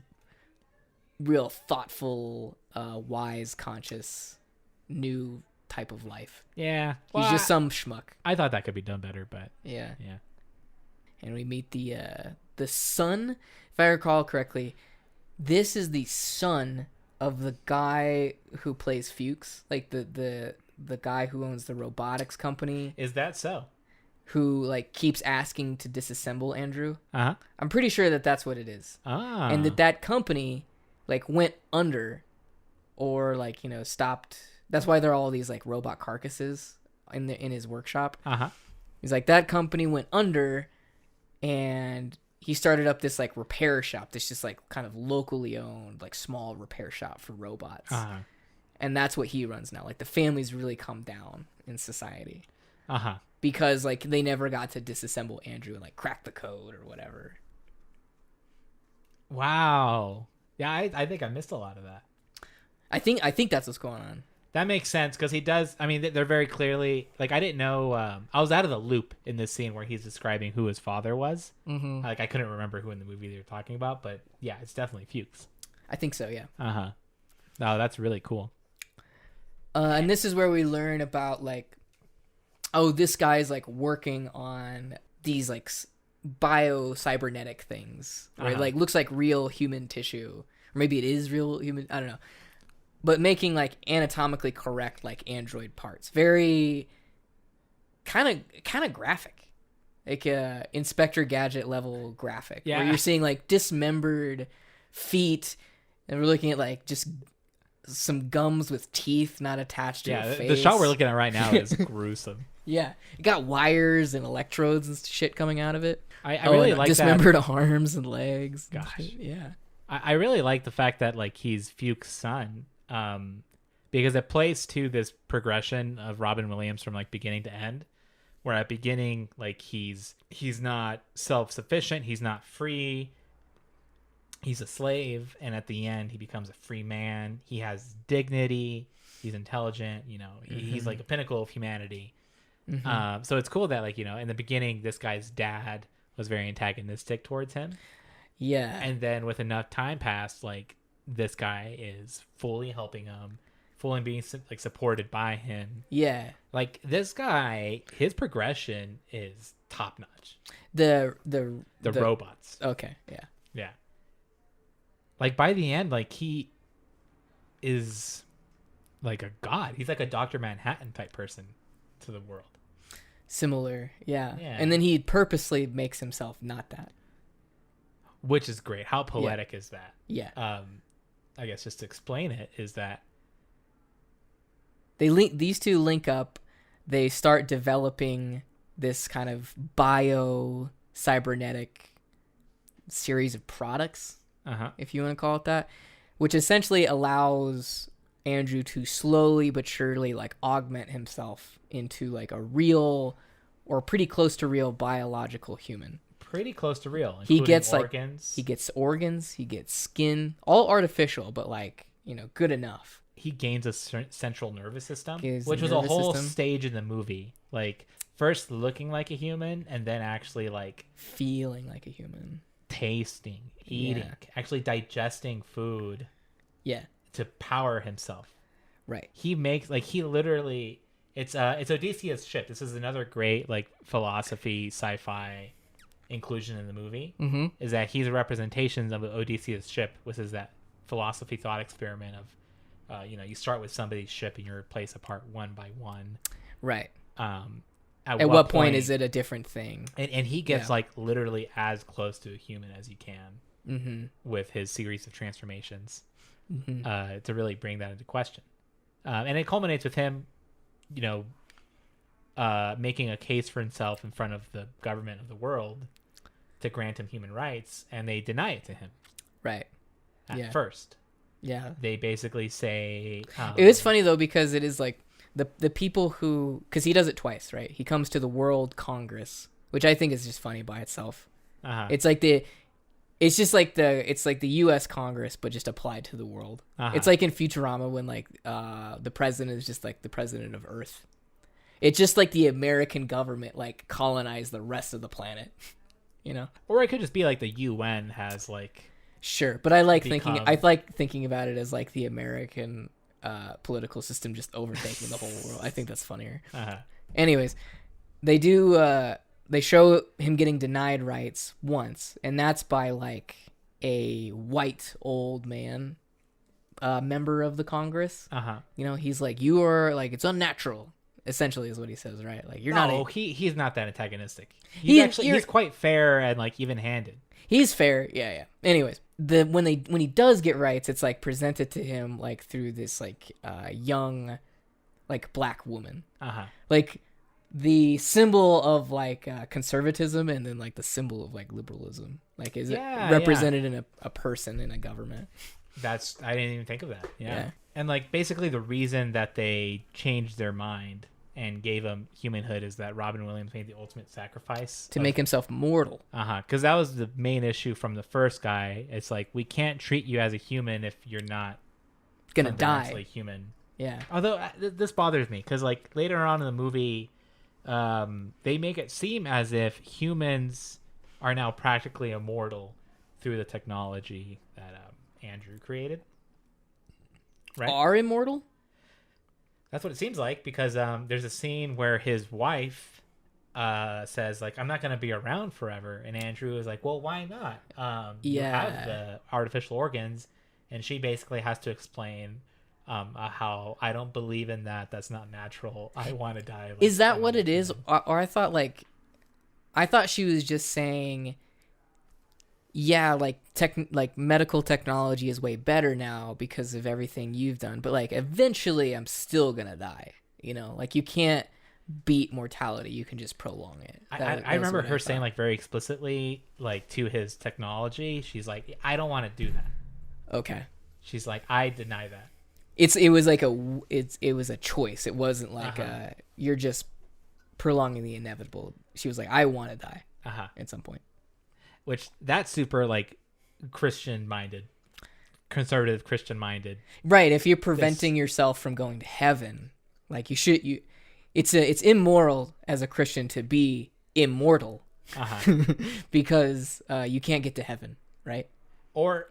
real thoughtful, wise, conscious, new type of life. Yeah. He's just some schmuck. I thought that could be done better, but yeah. Yeah. And we meet the son, if I recall correctly. This is the son of the guy who plays Fuchs, like the guy who owns the robotics company. Is that so? Who like keeps asking to disassemble Andrew. I'm pretty sure that that's what it is. And that company like went under, or like, you know, stopped. That's why there are all these like robot carcasses in his workshop. He's like, that company went under, and he started up this like repair shop. This just like kind of locally owned like small repair shop for robots. And that's what he runs now. Like, the family's really come down in society. Because like they never got to disassemble Andrew and like crack the code or whatever. Wow. Yeah, I think I missed a lot of that. I think that's what's going on. That makes sense, because he does. I mean, they're very clearly, like, I didn't know. I was out of the loop in this scene where he's describing who his father was. Like, I couldn't remember who in the movie they were talking about, but yeah, it's definitely Fuchs. I think so, yeah. Oh, that's really cool. And this is where we learn about like, oh, this guy's like working on these like bio-cybernetic things, right? Like, looks like real human tissue, or maybe it is real human. I don't know. But making like anatomically correct like android parts, very kind of graphic, like Inspector Gadget level graphic. Yeah, where you're seeing like dismembered feet, and we're looking at like just some gums with teeth not attached to your face. The shot we're looking at right now is gruesome. Yeah, it got wires and electrodes and shit coming out of it. I really like dismembered arms and legs. Gosh, yeah. I really like the fact that like he's Fuchs' son. Because it plays to this progression of Robin Williams from like beginning to end, where at beginning, like, he's not self-sufficient, he's not free, he's a slave, and at the end he becomes a free man. He has dignity, he's intelligent, you know, he's like a pinnacle of humanity. So it's cool that, like, you know, in the beginning this guy's dad was very antagonistic towards him. Yeah. And then with enough time passed, like, this guy is fully helping him, fully being like supported by him. Yeah. Like, this guy, his progression is top notch. The robots. Okay. Yeah. Yeah. Like, by the end, like, he is like a god. He's like a Dr. Manhattan type person to the world. Similar. Yeah. Yeah. And then he purposely makes himself not that. Which is great. How poetic is that? Yeah. I guess just to explain it is that these two link up. They start developing this kind of bio-cybernetic series of products, if you want to call it that, which essentially allows Andrew to slowly but surely like augment himself into like a real, or pretty close to real, biological human. Pretty close to real. He gets organs. He gets organs. He gets skin, all artificial, but like, you know, good enough. He gains a central nervous system, Gains which the was a nervous whole system. stage in the movie. Like, first looking like a human, and then actually like Feeling like a human. tasting, eating, actually digesting food. Yeah. To power himself. Right. He makes, like, he literally, it's Odysseus' ship. This is another great like philosophy sci-fi inclusion in the movie. Is that he's a representation of Odysseus' ship, which is that philosophy thought experiment of, you know, you start with somebody's ship and you replace a part one by one. Right. At what point is it a different thing? And he gets like literally as close to a human as you can with his series of transformations to really bring that into question. And it culminates with him, making a case for himself in front of the government of the world to grant him human rights, and they deny it to him. Right. At first. Yeah. They basically say... it is funny, though, because it is like the people who... Because he does it twice, right? He comes to the World Congress, which I think is just funny by itself. It's like it's just like it's like the U.S. Congress, but just applied to the world. It's like in Futurama when like the president is just like the president of Earth. It's just like the American government like colonized the rest of the planet, Or it could just be like the UN has like. Sure, but I like thinking about it as like the American political system just overtaking the whole world. I think that's funnier. Anyways, they show him getting denied rights once, and that's by like a white old man member of the Congress. He's like, you are like, it's unnatural, essentially is what he says, right? Like he's not that antagonistic. He's quite fair and like even-handed. He's fair. Yeah. Anyways, when he does get rights, it's like presented to him like through this like young like black woman. Like the symbol of like conservatism, and then like the symbol of like liberalism. Like is it represented in a person in a government? I didn't even think of that. Yeah. And like basically the reason that they changed their mind and gave him humanhood is that Robin Williams made the ultimate sacrifice to make himself mortal. Because that was the main issue from the first guy. It's like, we can't treat you as a human if you're not gonna die. Human. Yeah. Although this bothers me because like later on in the movie, they make it seem as if humans are now practically immortal through the technology that Andrew created. Right? Are immortal? That's what it seems like, because there's a scene where his wife says, like, I'm not going to be around forever. And Andrew is like, well, why not? You have the artificial organs. And she basically has to explain how I don't believe in that. That's not natural. I want to die. Is that what it is? Or I thought she was just saying, yeah, like medical technology is way better now because of everything you've done, but like eventually I'm still gonna die. Like you can't beat mortality; you can just prolong it. I remember her saying like very explicitly, like to his technology, she's like, I don't want to do that. Okay. She's like, I deny that. It was like it was a choice. It wasn't like you're just prolonging the inevitable. She was like, I want to die at some point. Which that's super like Christian minded, conservative Christian minded. Right. If you're preventing yourself from going to heaven, like it's immoral as a Christian to be immortal because you can't get to heaven. Right. Or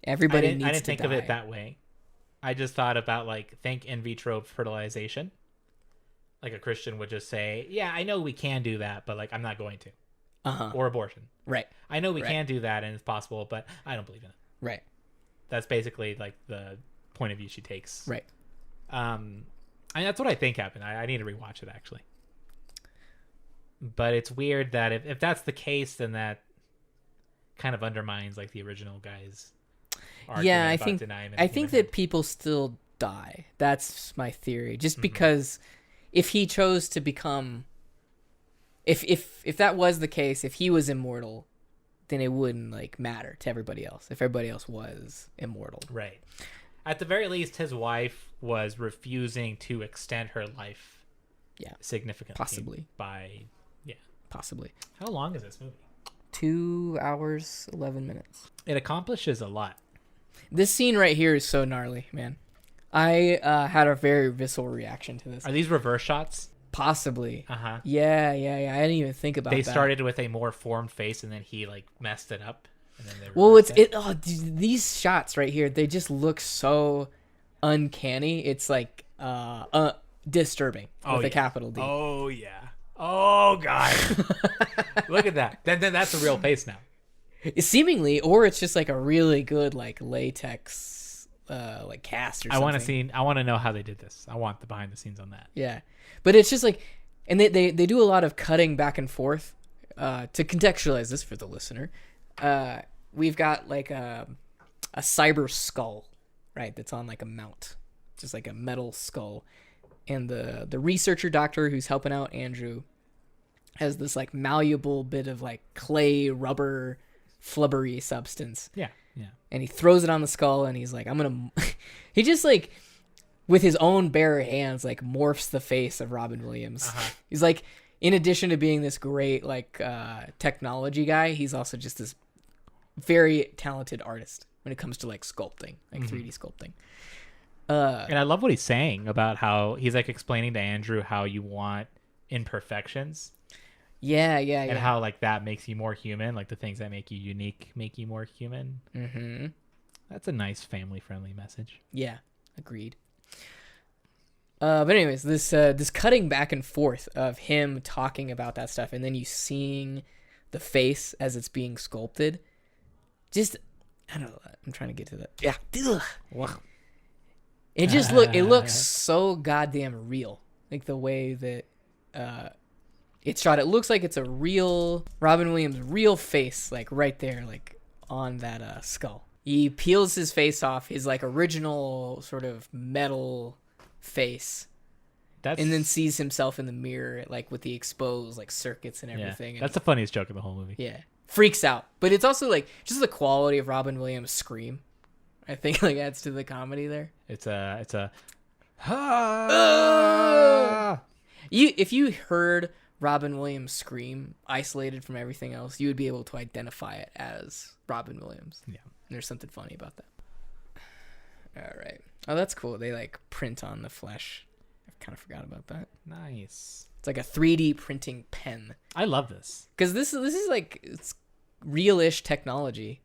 everybody I needs didn't to think die. of it that way. I just thought about like think in vitro fertilization. Like a Christian would just say, yeah, I know we can do that, but like I'm not going to. Or abortion. Right. I know we can do that and it's possible, but I don't believe in it. Right. That's basically like the point of view she takes. Right. And that's what I think happened. I need to rewatch it actually. But it's weird that if that's the case, then that kind of undermines like the original guy's argument. Yeah, I think that people still die. That's my theory. Just because if he chose to become If that was the case, if he was immortal, then it wouldn't like matter to everybody else. If everybody else was immortal, right? At the very least, his wife was refusing to extend her life, significantly. Possibly. How long is this movie? 2 hours 11 minutes. It accomplishes a lot. This scene right here is so gnarly, man. I had a very visceral reaction to this. Are these reverse shots? Possibly. Yeah. I didn't even think about that. They started with a more formed face, and then he like messed it up. And then they these shots right here, they just look so uncanny. It's like disturbing with a capital D. Oh yeah. Oh god. Look at that. Then that's a real face now. Seemingly, or it's just like a really good like latex like cast or I something. I want to know how they did this. I want the behind the scenes on that. Yeah, but it's just like, and they do a lot of cutting back and forth. To contextualize this for the listener, we've got like a cyber skull, right? That's on like a mount, just like a metal skull, and the researcher doctor who's helping out Andrew has this like malleable bit of like clay rubber flubbery substance. Yeah, yeah. And he throws it on the skull, and he's like, I'm gonna he just like with his own bare hands like morphs the face of Robin Williams. He's like, in addition to being this great like technology guy, he's also just this very talented artist when it comes to like sculpting, like 3D sculpting. And I love what he's saying about how he's like explaining to Andrew how you want imperfections. Yeah. And how like that makes you more human, like the things that make you unique make you more human. Mm-hmm. That's a nice family-friendly message. Yeah, agreed. But anyways, this cutting back and forth of him talking about that stuff, and then you seeing the face as it's being sculpted, just I don't know. I'm trying to get to that. Yeah, it just looks so goddamn real, like the way that it's shot. It looks like it's a real Robin Williams' real face, like right there, like on that skull. He peels his face off, his like original sort of metal face, and then sees himself in the mirror like with the exposed like circuits and everything. That's the funniest joke of the whole movie. Yeah, freaks out. But it's also like just the quality of Robin Williams' scream, I think, like adds to the comedy there. It's a if you heard Robin Williams scream isolated from everything else, you would be able to identify it as Robin Williams. Yeah, and there's something funny about that. All right. Oh, that's cool. They like print on the flesh. I kind of forgot about that. Nice. It's like a 3D printing pen. I love this because this is like it's real-ish technology.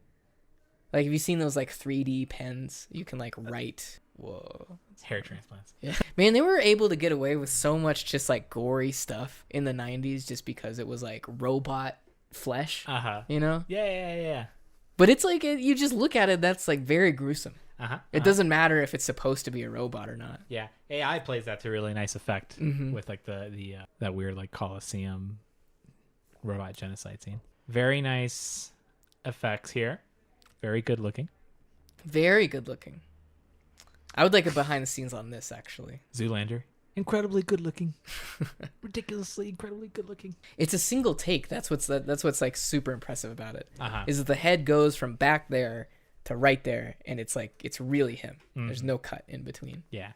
Like, have you seen those like 3D pens? You can like write. Whoa. Hair transplants. Yeah. Man, they were able to get away with so much just like gory stuff in the 90s just because it was like robot flesh. You know? Yeah. But it's like you just look at it, that's like very gruesome. It doesn't matter if it's supposed to be a robot or not. Yeah, AI plays that to really nice effect with like the that weird like Colosseum robot genocide scene. Very nice effects here. Very good looking. Very good looking. I would like a behind the scenes on this actually. Zoolander, incredibly good looking. Ridiculously incredibly good looking. It's a single take. That's what's like super impressive about it. Is that the head goes from back there to right there, and it's like it's really him. There's no cut in between. Yeah,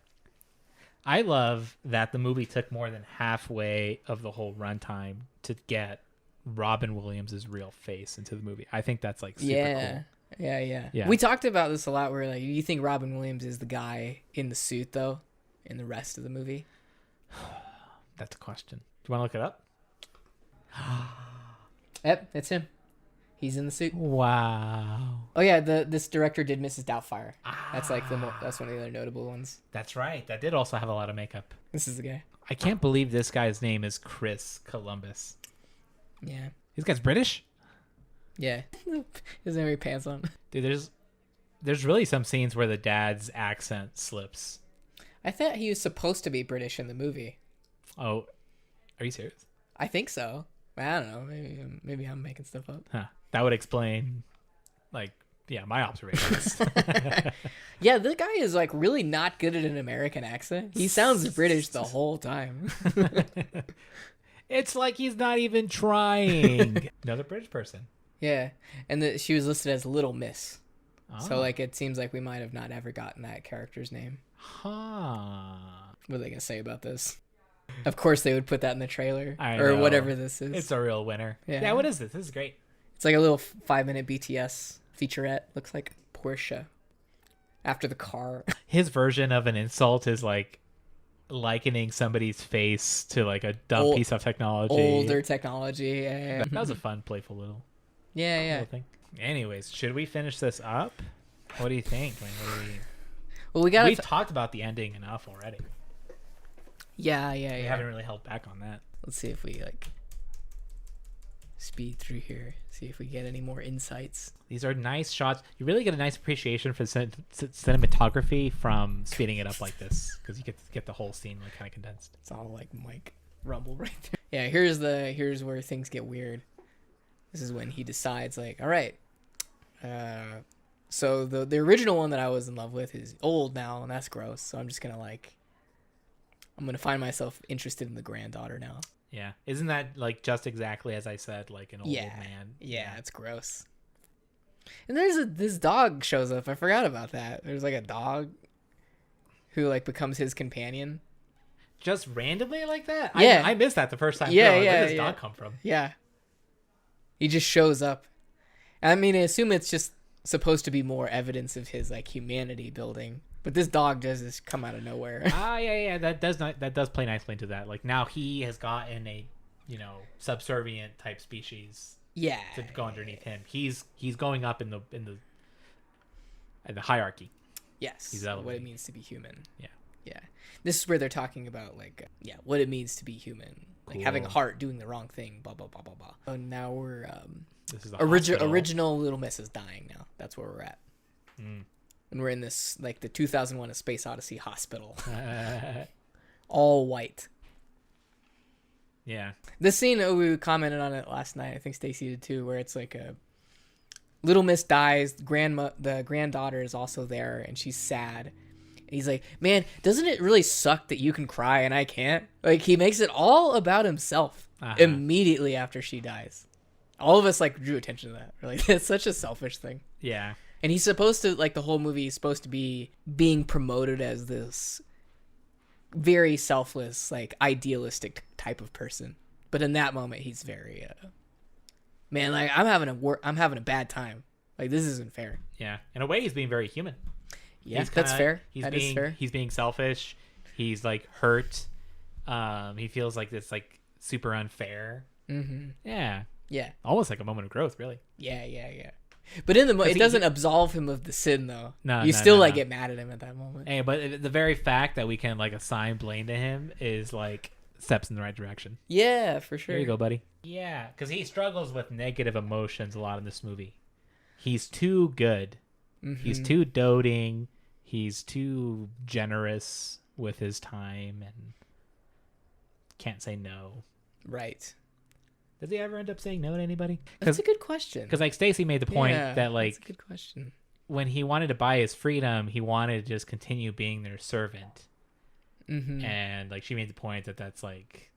I love that the movie took more than halfway of the whole runtime to get Robin Williams' real face into the movie. I think that's like super cool. Yeah. We talked about this a lot. Where like, you think Robin Williams is the guy in the suit though, in the rest of the movie? That's a question. Do you want to look it up? Yep, it's him. He's in the suit. Wow. Oh yeah, this director did Mrs. Doubtfire. That's like that's one of the other notable ones. That's right. That did also have a lot of makeup. This is the guy. I can't believe this guy's name is Chris Columbus. Yeah. This guy's British? Yeah. Doesn't have any pants on. Dude, there's really some scenes where the dad's accent slips. I thought he was supposed to be British in the movie. Oh, are you serious? I think so. I don't know. Maybe I'm making stuff up. Huh. That would explain, like, yeah, my observations. Yeah, the guy is like really not good at an American accent. He sounds British the whole time. It's like he's not even trying. Another British person. Yeah, and she was listed as Little Miss. Oh. So like it seems like we might have not ever gotten that character's name. Huh. What are they gonna say about this? Of course they would put that in the trailer or whatever this is. It's a real winner. Yeah, what is this? This is great. It's like a little 5-minute BTS featurette. Looks like Porsche. After the car. His version of an insult is like likening somebody's face to like a dumb piece of technology. Older technology. Yeah. That was a fun, playful little little thing. Anyways, should we finish this up? What do you think? Well, we've talked about the ending enough already. Yeah. We haven't really held back on that. Let's see if we like. speed through here, see if we get any more insights. These are nice shots. You really get a nice appreciation for cinematography from speeding it up like this, because you get the whole scene like kind of condensed. It's all like Mike rumble right there. Yeah, here's where things get weird. This is when he decides like, all right, so the original one that I was in love with is old now, and that's gross. So I'm just gonna find myself interested in the granddaughter now. Yeah, isn't that like just exactly as I said, like an old man? Yeah, it's gross. And this dog shows up. I forgot about that. There's like a dog who like becomes his companion. Just randomly like that? Yeah, I missed that the first time. Yeah, through. yeah. Where does yeah. dog come from? Yeah, he just shows up. I mean, I assume it's just supposed to be more evidence of his like humanity building, but this dog does just come out of nowhere. Yeah. That does play nicely into that. Like now he has gotten a, subservient type species. Yeah, To go underneath him, he's going up in the hierarchy. yes, He's what elevating. it means to be human. Yeah. This is where they're talking about like what it means to be human, like having a Cool. heart, doing the wrong thing, blah blah blah blah blah. So now we're This is the hospital. original Little Miss is dying now. That's where we're at. And we're in this like the 2001 A Space Odyssey hospital, all white. Yeah. This scene, we commented on it last night. I think Stacy did too, where it's like a Little Miss dies. The granddaughter is also there, and she's sad. And he's like, "Man, doesn't it really suck that you can cry and I can't?" Like he makes it all about himself immediately after she dies. All of us like drew attention to that. We're like, it's such a selfish thing. Yeah. And he's supposed to like the whole movie is supposed to be being promoted as this very selfless, like idealistic type of person, but in that moment he's very man, like I'm having a bad time, like this isn't fair. Yeah. In a way, he's being very human. Yeah, that's fair. That is fair. He's being selfish. He's like hurt. He feels like it's like super unfair. Yeah. Almost like a moment of growth, really. Yeah. But in the it doesn't absolve him of the sin though. You still get mad at him at that moment. Hey, but the very fact that we can like assign blame to him is like steps in the right direction. Yeah, for sure. There you go, buddy. Yeah, because he struggles with negative emotions a lot in this movie. He's too good. He's too doting. He's too generous with his time and can't say no. Right. Does he ever end up saying no to anybody? That's a good question. Because like Stacy made the point that like that's a good question. When he wanted to buy his freedom, he wanted to just continue being their servant. And like she made the point that that's like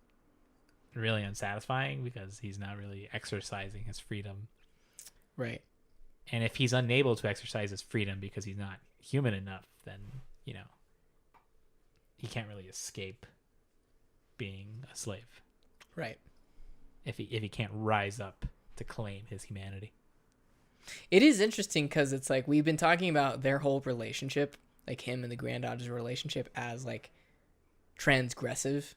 really unsatisfying because he's not really exercising his freedom. Right. And if he's unable to exercise his freedom because he's not human enough, then he can't really escape being a slave. Right. If he can't rise up to claim his humanity. It is interesting because it's like we've been talking about their whole relationship, like him and the granddaughter's relationship, as like transgressive.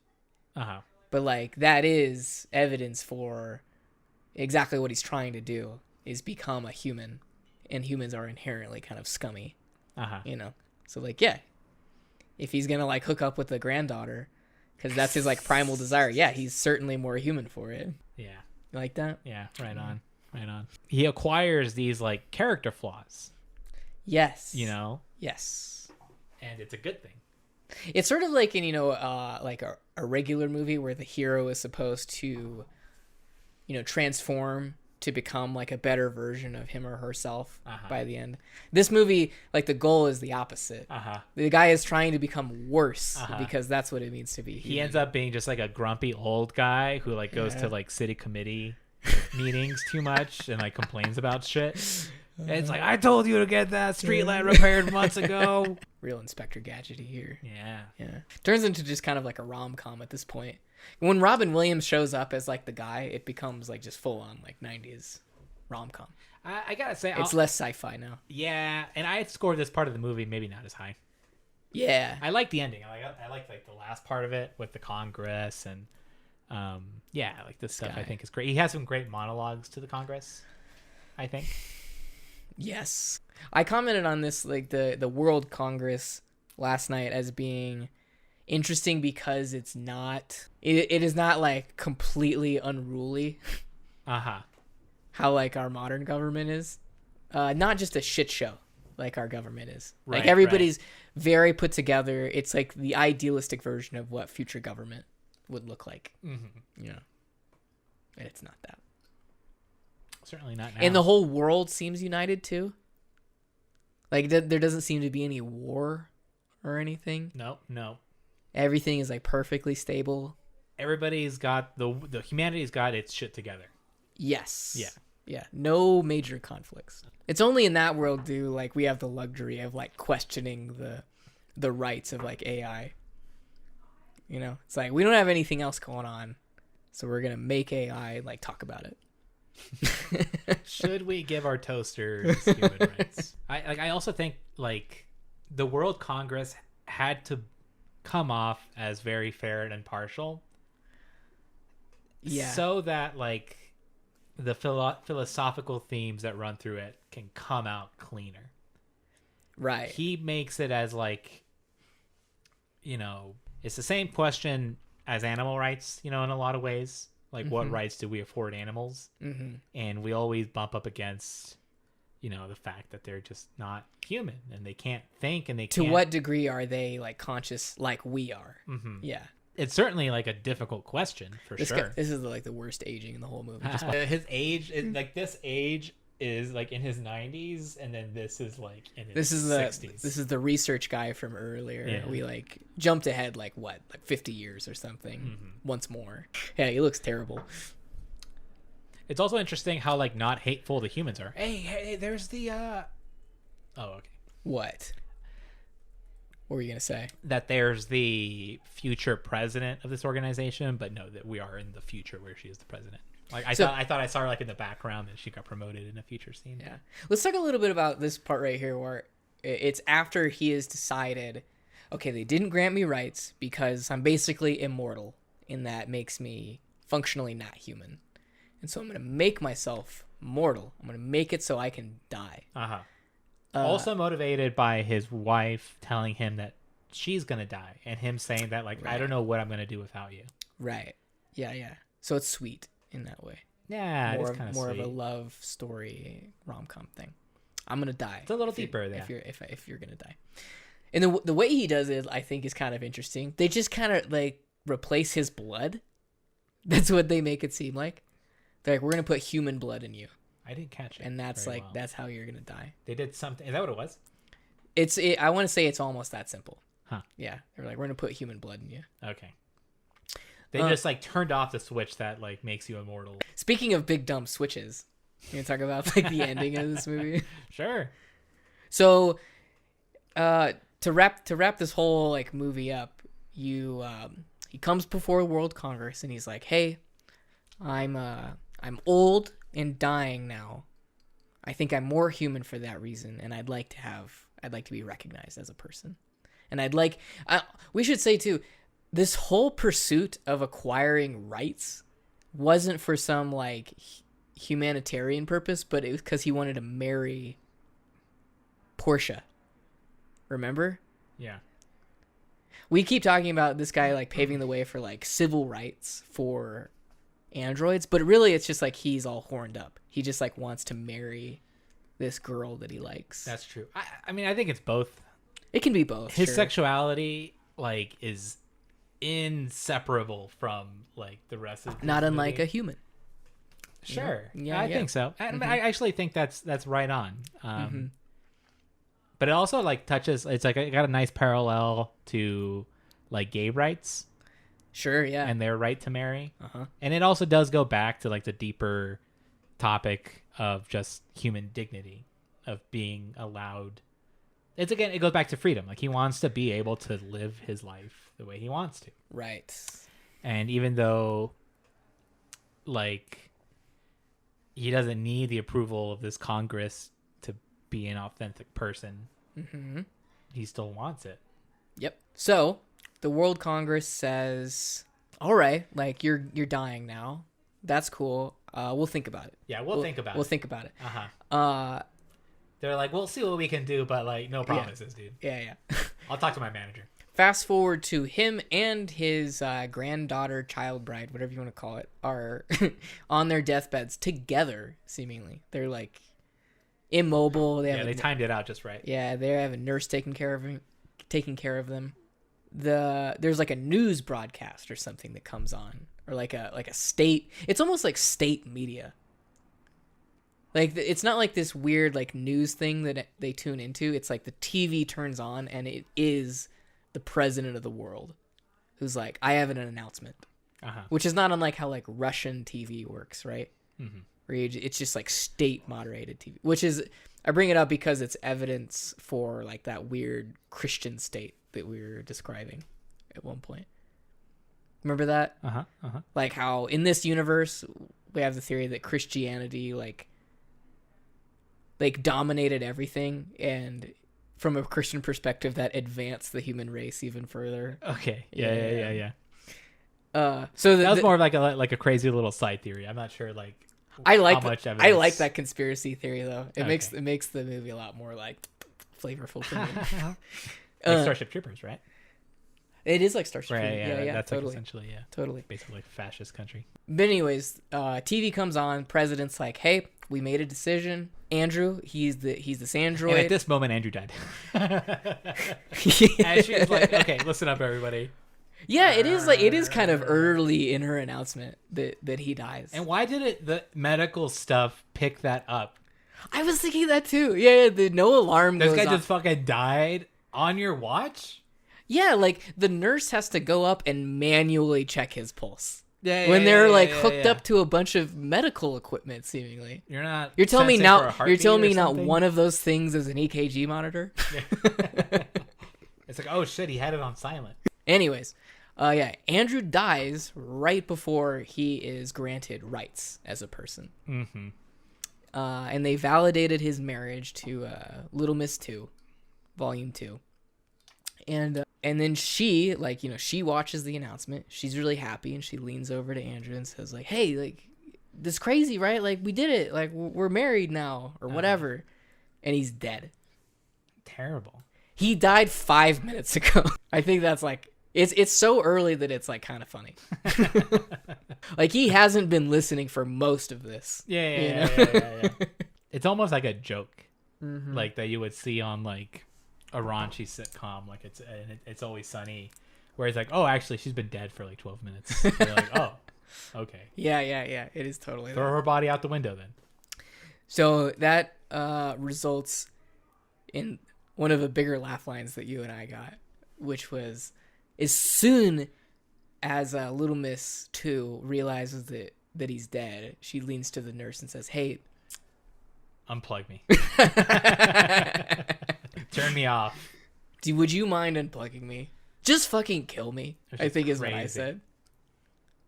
But like that is evidence for exactly what he's trying to do, is become a human, and humans are inherently kind of scummy. So like if he's gonna like hook up with the granddaughter because that's his like primal desire, he's certainly more human for it. You like that? Yeah, right on. He acquires these like character flaws. Yes. Yes. And it's a good thing. It's sort of like in like a regular movie where the hero is supposed to transform to become like a better version of him or herself by the end. This movie, like the goal is the opposite. The guy is trying to become worse because that's what it means to be human. He ends up being just like a grumpy old guy who like goes to like city committee meetings too much and like complains about shit. And it's like, I told you to get that street light repaired months ago. Real Inspector Gadgety here. Yeah. Turns into just kind of like a rom-com at this point. When Robin Williams shows up as like the guy, it becomes like just full on like 90s rom-com. I gotta say, it's less sci-fi now. Yeah, and I had scored this part of the movie maybe not as high. Yeah, I like the ending. I like the last part of it with the Congress and like this stuff. I think is great. He has some great monologues to the Congress, I think. Yes, I commented on this like the World Congress last night as being interesting because it is not like completely unruly. how like our modern government is, not just a shit show like our government is. Right, like everybody's very put together. It's like the idealistic version of what future government would look like. You know, and it's not that. Certainly not now. And the whole world seems united too. Like there doesn't seem to be any war or anything. No. Everything is like perfectly stable. Everybody's got the humanity's got its shit together. Yes. Yeah. Yeah. No major conflicts. It's only in that world do like we have the luxury of like questioning the rights of like AI. You know, it's like we don't have anything else going on, so we're gonna make AI like talk about it. Should we give our toasters human rights? I also think like the World Congress had to come off as very fair and impartial. Yeah. So that like the philosophical themes that run through it can come out cleaner. Right. He makes it as like, you know, it's the same question as animal rights, you know, in a lot of ways. Like, what rights do we afford animals? And we always bump up against, you know, the fact that they're just not human and they can't think and they To can't. what degree are they like conscious like we are? Yeah. It's certainly like a difficult question for This sure. guy, this is like the worst aging in the whole movie. Just His age, like this age is like in his 90s, and then this is like in his 60s. This is the research guy from earlier. Yeah. We like jumped ahead like 50 years or something. Once more. Yeah, he looks terrible. It's also interesting how like not hateful the humans are. Hey, there's the oh, okay. What were you gonna say? That there's the future president of this organization, but no, that we are in the future where she is the president. Like I thought I saw her like in the background and she got promoted in a future scene. Yeah. Let's talk a little bit about this part right here where it's after he has decided, okay, they didn't grant me rights because I'm basically immortal, and that makes me functionally not human. And so I'm going to make myself mortal. I'm going to make it so I can die. Also motivated by his wife telling him that she's going to die and him saying that like, I don't know what I'm going to do without you. Right. Yeah. So it's sweet in that way. Yeah, More, it's kind more of of a love story rom-com thing. I'm gonna die. It's a little deeper there. If you're gonna die, and the way he does it, I think, is kind of interesting. They just kind of like replace his blood. That's what they make it seem like. They're like, we're gonna put human blood in you. I didn't catch it. And that's very like well. that's how you're gonna die. They did something. Is that what it was? I want to say it's almost that simple. Huh. Yeah. They're like, we're gonna put human blood in you. Okay. They just like turned off the switch that like makes you immortal. Speaking of big dumb switches, you gonna talk about like the ending of this movie? Sure. So, to wrap this whole like movie up, he comes before World Congress and he's like, "Hey, I'm old and dying now. I think I'm more human for that reason, and I'd like to be recognized as a person. And we should say too, this whole pursuit of acquiring rights wasn't for some like humanitarian purpose, but it was because he wanted to marry Portia. Remember? Yeah. We keep talking about this guy like paving the way for like civil rights for androids, but really it's just like he's all horned up. He just like wants to marry this girl that he likes. That's true. I mean, I think it's both. It can be both. His sure. sexuality like is inseparable from like the rest of the Not movie. unlike a human. Sure. Yeah, I yeah. think so. I actually think that's right on. But it also like touches. It's like it got a nice parallel to like gay rights Sure, yeah. and their right to marry. Uh-huh. And it also does go back to like the deeper topic of just human dignity, of being allowed. It goes back to freedom. Like he wants to be able to live his life the way he wants to. Right. And even though like he doesn't need the approval of this Congress to be an authentic person, he still wants it. Yep. So the World Congress says, "All right, like you're dying now. That's cool. We'll think about it. Yeah, we'll think about We'll it. think about it. They're like, we'll see what we can do, but like no promises, dude. Yeah. I'll talk to my manager. fast forward to him and his granddaughter, child bride, whatever you want to call it, are on their deathbeds together. Seemingly, they're like immobile. They timed it out just right. Yeah, they have a nurse taking care of them. There's like a news broadcast or something that comes on, or like a state. It's almost like state media. Like it's not like this weird like news thing that they tune into. It's like the TV turns on and it is the president of the world who's like, I have an announcement, which is not unlike how like Russian TV works, right? Mm-hmm. Where it's just like state moderated TV, which is, I bring it up because it's evidence for like that weird Christian state that we were describing at one point. Remember that? Like how in this universe we have the theory that Christianity like dominated everything, and from a Christian perspective that advanced the human race even further. Okay. Yeah. So that was more of like a crazy little side theory. I'm not sure like I like how much I like that conspiracy theory though. It Okay. makes the movie a lot more like flavorful for me. Like Starship Troopers, right? It is like Starship. Right. Yeah, That's totally. like essentially Totally. basically like fascist country. But anyways, TV comes on. President's like, "Hey, we made a decision. Andrew, he's this android." And at this moment, Andrew died. And she was like, "Okay, listen up, everybody." Yeah, it is kind of early in her announcement that he dies. And why did the medical stuff pick that up? I was thinking that too. Yeah, the no alarm This goes guy off. just fucking died on your watch? Yeah, like the nurse has to go up and manually check his pulse. Yeah, When they're like hooked up to a bunch of medical equipment, seemingly. You're telling me sensing now. for a heartbeat You're telling or me not something? one of those things is an EKG monitor. It's like, oh shit, he had it on silent. Anyways, Andrew dies right before he is granted rights as a person. Mm-hmm. And they validated his marriage to Little Miss 2, Volume 2. And then she, like, you know, she watches the announcement. She's really happy, and she leans over to Andrew and says, like, hey, like, this crazy, right? Like, we did it. Like, we're married now, or whatever. And he's dead. Terrible. He died 5 minutes ago. I think that's, like, it's so early that it's, like, kind of funny. Like, he hasn't been listening for most of this. Yeah. It's almost like a joke, like that you would see on, like, a raunchy sitcom, like it's Always Sunny, where it's like, oh, actually she's been dead for like 12 minutes. And you're like, oh, okay. Yeah. It is totally Throw her body out the window then. So that results in one of the bigger laugh lines that you and I got, which was, as soon as Little Miss 2 realizes that he's dead, she leans to the nurse and says, hey, unplug me. Turn me off. Would you mind unplugging me? Just fucking kill me, I think is what I crazy. said.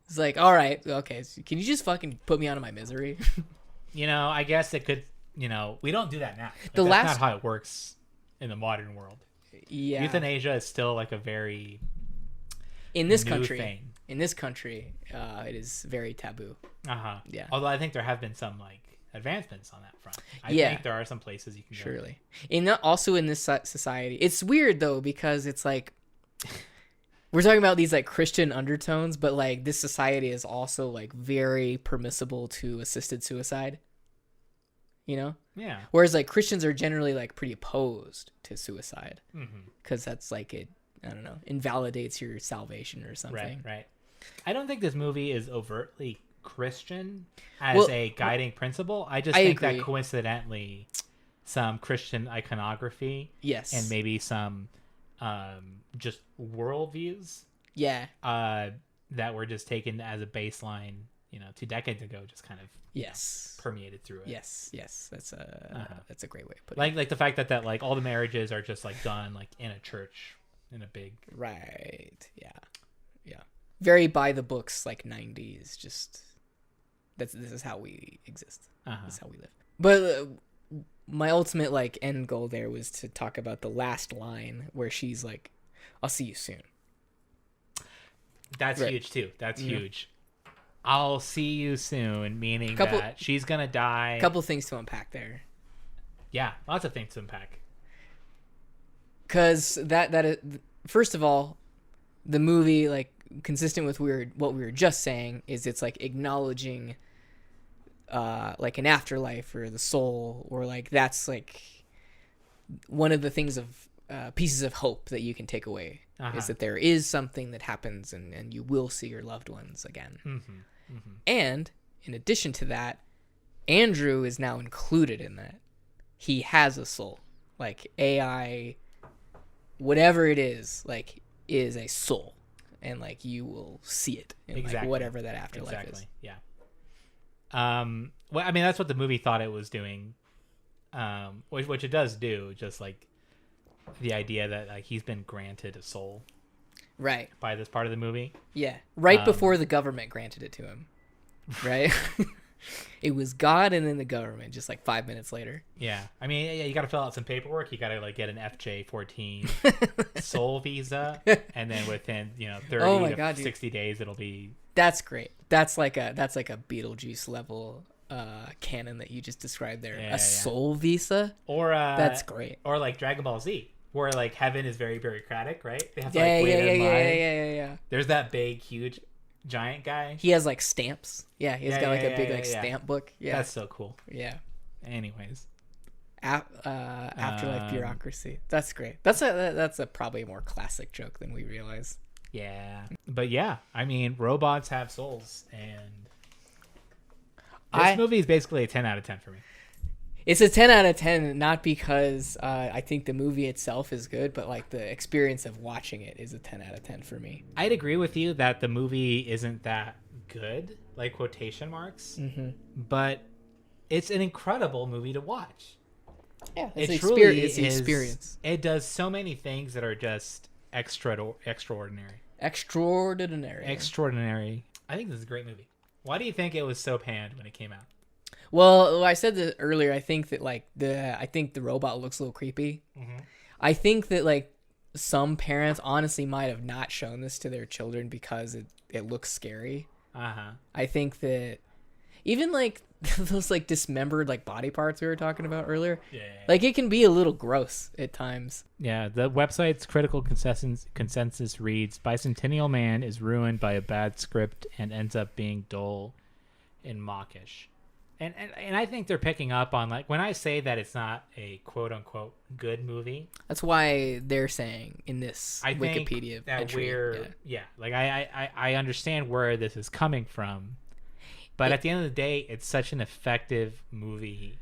It's like, all right, okay, so can you just fucking put me out of my misery? You know, I guess it could, you know, we don't do that now. Like, The that's last- not how it works in the modern world. Yeah. Euthanasia is still like a very in this new country, thing. It is very taboo. Yeah. Although I think there have been some like advancements on that front. I Yeah. think there are some places you can go. Surely. Also in this society, it's weird though, because it's like, we're talking about these like Christian undertones, but like this society is also like very permissible to assisted suicide. You know? Yeah. Whereas like Christians are generally like pretty opposed to suicide, because that's like, it, I don't know, invalidates your salvation or something. Right. I don't think this movie is overtly Christian as a guiding principle. I just think agree. that coincidentally some Christian iconography, Yes. and maybe some just worldviews that were just taken as a baseline, you know, 2 decades ago, just kind of permeated through it. Yes. That's a great way to put it. Like the fact that like all the marriages are just like done like in a church in a big Right. Yeah. Very by the books, like 90s. Just this is how we exist. This is how we live. But my ultimate like end goal there was to talk about the last line where she's like, "I'll see you soon." That's huge too. That's huge. I'll see you soon, meaning that she's gonna die. A couple things to unpack there. Yeah, lots of things to unpack. Because first of all, the movie, like, consistent with what we were just saying, is it's like acknowledging like an afterlife or the soul, or like that's like one of the things of pieces of hope that you can take away is that there is something that happens and you will see your loved ones again. And in addition to that, Andrew is now included in that. He has a soul. Like AI, whatever it is a soul. And like you will see it in like whatever that afterlife is. Yeah. Well, I mean, that's what the movie thought it was doing. Which it does do, just like the idea that like he's been granted a soul. Right. By this part of the movie. Yeah. Right before the government granted it to him. Right? It was God and then the government just like 5 minutes later. Yeah. I mean, yeah, you got to fill out some paperwork. You got to like get an FJ14 soul visa, and then within 30 to 60 days it'll be. That's great. That's like a Beetlejuice level canon that you just described there. Yeah, soul visa. Or that's great. Or like Dragon Ball Z, where like heaven is very bureaucratic, right? They have to yeah. There's that big, huge, giant guy. He has like stamps. Yeah, he's got like a big stamp book. Yeah, that's so cool. Yeah. Anyways, afterlife bureaucracy. That's great. That's a probably a more classic joke than we realize. Yeah, but yeah, I mean, robots have souls, and this movie is basically a 10 out of 10 for me. It's a 10 out of 10, not because I think the movie itself is good, but like the experience of watching it is a 10 out of 10 for me. I'd agree with you that the movie isn't that good, like quotation marks, but it's an incredible movie to watch. Yeah, it's truly it's the experience. It does so many things that are just extraordinary. Extraordinary. I think this is a great movie. Why do you think it was so panned when it came out? Well, I said this earlier. I think that I think the robot looks a little creepy. I think that like some parents honestly might have not shown this to their children because it looks scary. I think that even like those like dismembered like body parts we were talking about earlier, like it can be a little gross at times. Yeah, the website's critical consensus reads: Bicentennial Man is ruined by a bad script and ends up being dull and mawkish. And I think they're picking up on, like, when I say that it's not a quote unquote good movie. That's why they're saying in this Wikipedia that entry. Like I understand where this is coming from, but at the end of the day, it's such an effective movie.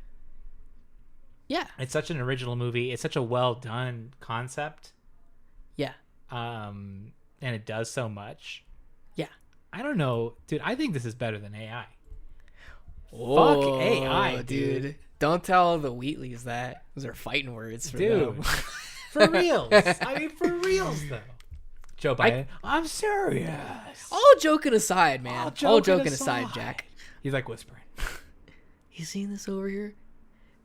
Yeah, it's such an original movie. It's such a well done concept. Yeah. And it does so much. Yeah. I don't know, dude. I think this is better than AI. Oh, fuck AI, dude. Don't tell the Wheatleys that. Those are fighting words for them. For reals. I mean, for reals, though. Joe Biden, I'm serious. All joking aside, man. All joking aside, Jack. He's like whispering. You seen this over here?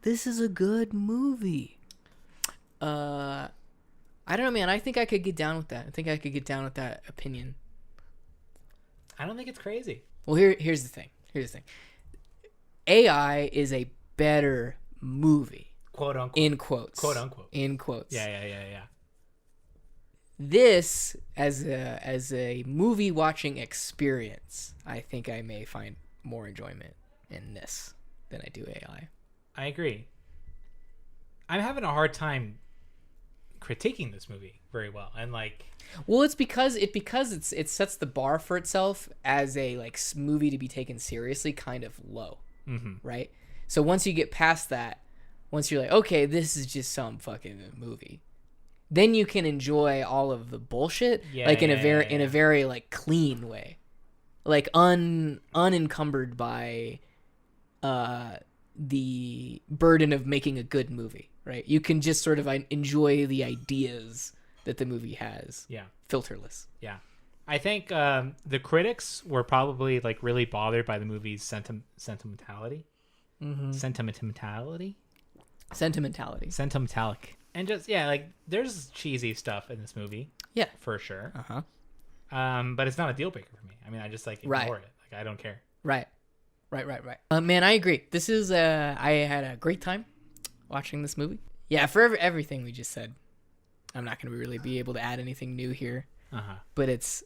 This is a good movie. I don't know, man. I think I could get down with that. I think I could get down with that opinion. I don't think it's crazy. Well, here's the thing. AI is a better movie. Quote unquote. In quotes. Quote unquote. In quotes. Yeah. This, as a movie watching experience, I think I may find more enjoyment in this than I do AI. I agree. I'm having a hard time critiquing this movie very well, and like. Well, it's because it sets the bar for itself as a like movie to be taken seriously kind of low. Right? So once you get past that, once you're like, okay, this is just some fucking movie, then you can enjoy all of the bullshit in a very like clean way, like unencumbered by the burden of making a good movie. Right? You can just sort of enjoy the ideas that the movie has. Yeah. Filterless. Yeah. I think the critics were probably like really bothered by the movie's sentimentality. Sentimentalic. And just like there's cheesy stuff in this movie. Yeah. For sure. But it's not a deal breaker for me. I mean, I just like ignore it. Like I don't care. Right. Man, I agree. This is I had a great time watching this movie. Yeah, for everything we just said. I'm not going to really be able to add anything new here. Uh-huh. But it's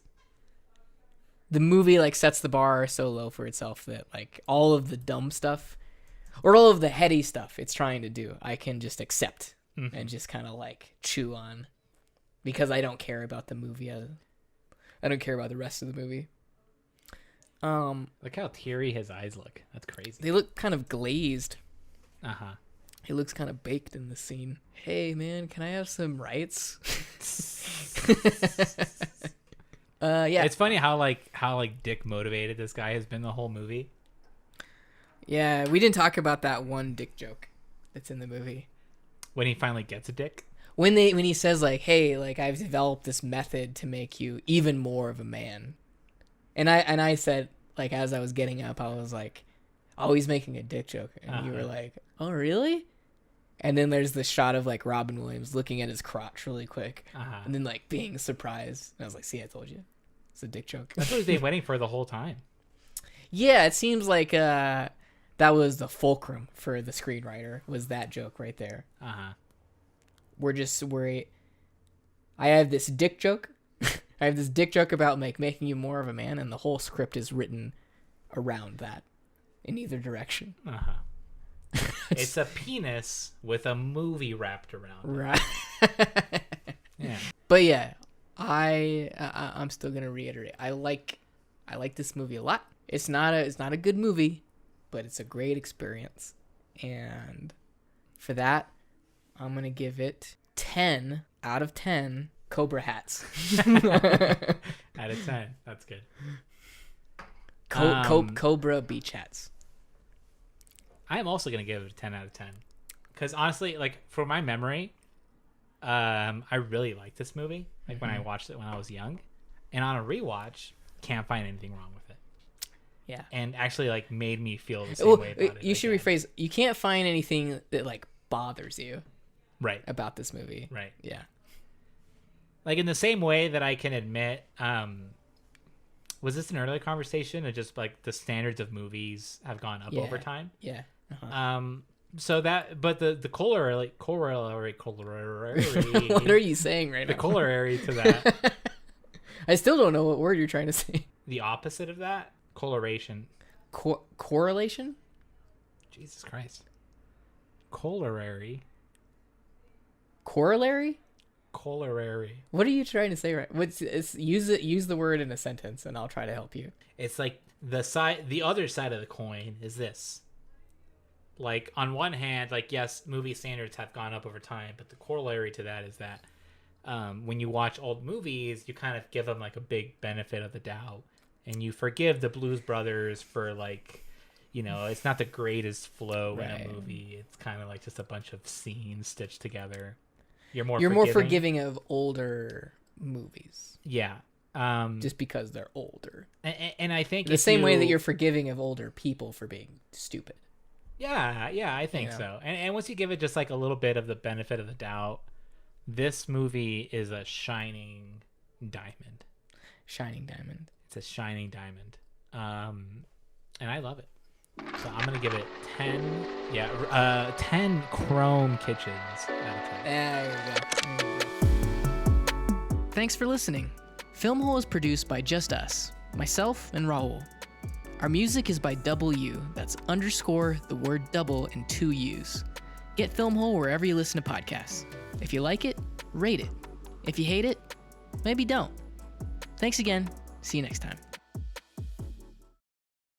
the movie like sets the bar so low for itself that like all of the dumb stuff or all of the heady stuff it's trying to do, I can just accept and just kind of like chew on because I don't care about the movie. I don't care about the rest of the movie. Look how teary his eyes look. That's crazy. They look kind of glazed. Uh-huh. He looks kind of baked in the scene. Hey man, can I have some rights? Yeah. It's funny how dick motivated this guy has been the whole movie. Yeah, we didn't talk about that one dick joke that's in the movie. When he finally gets a dick. When he says like, "Hey, like I've developed this method to make you even more of a man," and I said like as I was getting up, I was like, "Oh, he's making a dick joke," and you were like, "Oh, really?" And then there's this shot of like Robin Williams looking at his crotch really quick, and then like being surprised. And I was like, "See, I told you, it's a dick joke." That's what he's been waiting for the whole time. Yeah, it seems like that was the fulcrum for the screenwriter. Was that joke right there? I have this dick joke. I have this dick joke about like making you more of a man, and the whole script is written around that in either direction. It's a penis with a movie wrapped around it. Right. Yeah. But yeah, I'm still gonna reiterate. I like this movie a lot. It's not a good movie, but it's a great experience. And for that, I'm gonna give it 10 out of 10 Cobra hats. Out of 10. That's good. Cobra beach hats. I am also gonna give it a 10 out of 10 because honestly, like for my memory, I really liked this movie. Like when I watched it when I was young, and on a rewatch, can't find anything wrong with it. Yeah, and actually like made me feel the same way about it. You should rephrase. You can't find anything that like bothers you, right, about this movie. Right. Yeah. Like in the same way that I can admit, was this an earlier conversation or just like the standards of movies have gone up over time? Yeah. So that, but the corollary. What are you saying right now? The corollary to that. I still don't know what word you're trying to say. The opposite of that, coloration. Correlation? Jesus Christ. Corollary. Corollary? Corollary. What are you trying to say? Right? Use the word in a sentence, and I'll try to help you. It's like the other side of the coin is this. Like on one hand, like yes, movie standards have gone up over time, but the corollary to that is that when you watch old movies, you kind of give them like a big benefit of the doubt, and you forgive the Blues Brothers for like, it's not the greatest flow in a movie. It's kind of like just a bunch of scenes stitched together. You're more forgiving of older movies. Yeah. Just because they're older. And I think the same way that you're forgiving of older people for being stupid. Yeah, I think so. And once you give it just like a little bit of the benefit of the doubt, this movie is a shining diamond. Shining diamond. It's a shining diamond. And I love it. So I'm going to give it 10. Yeah, 10 chrome kitchens out of 10. There you go. Thanks for listening. Filmhole is produced by just us, myself and Raul. Our music is by W, that's underscore the word double and 2 U's. Get Filmhole wherever you listen to podcasts. If you like it, rate it. If you hate it, maybe don't. Thanks again. See you next time.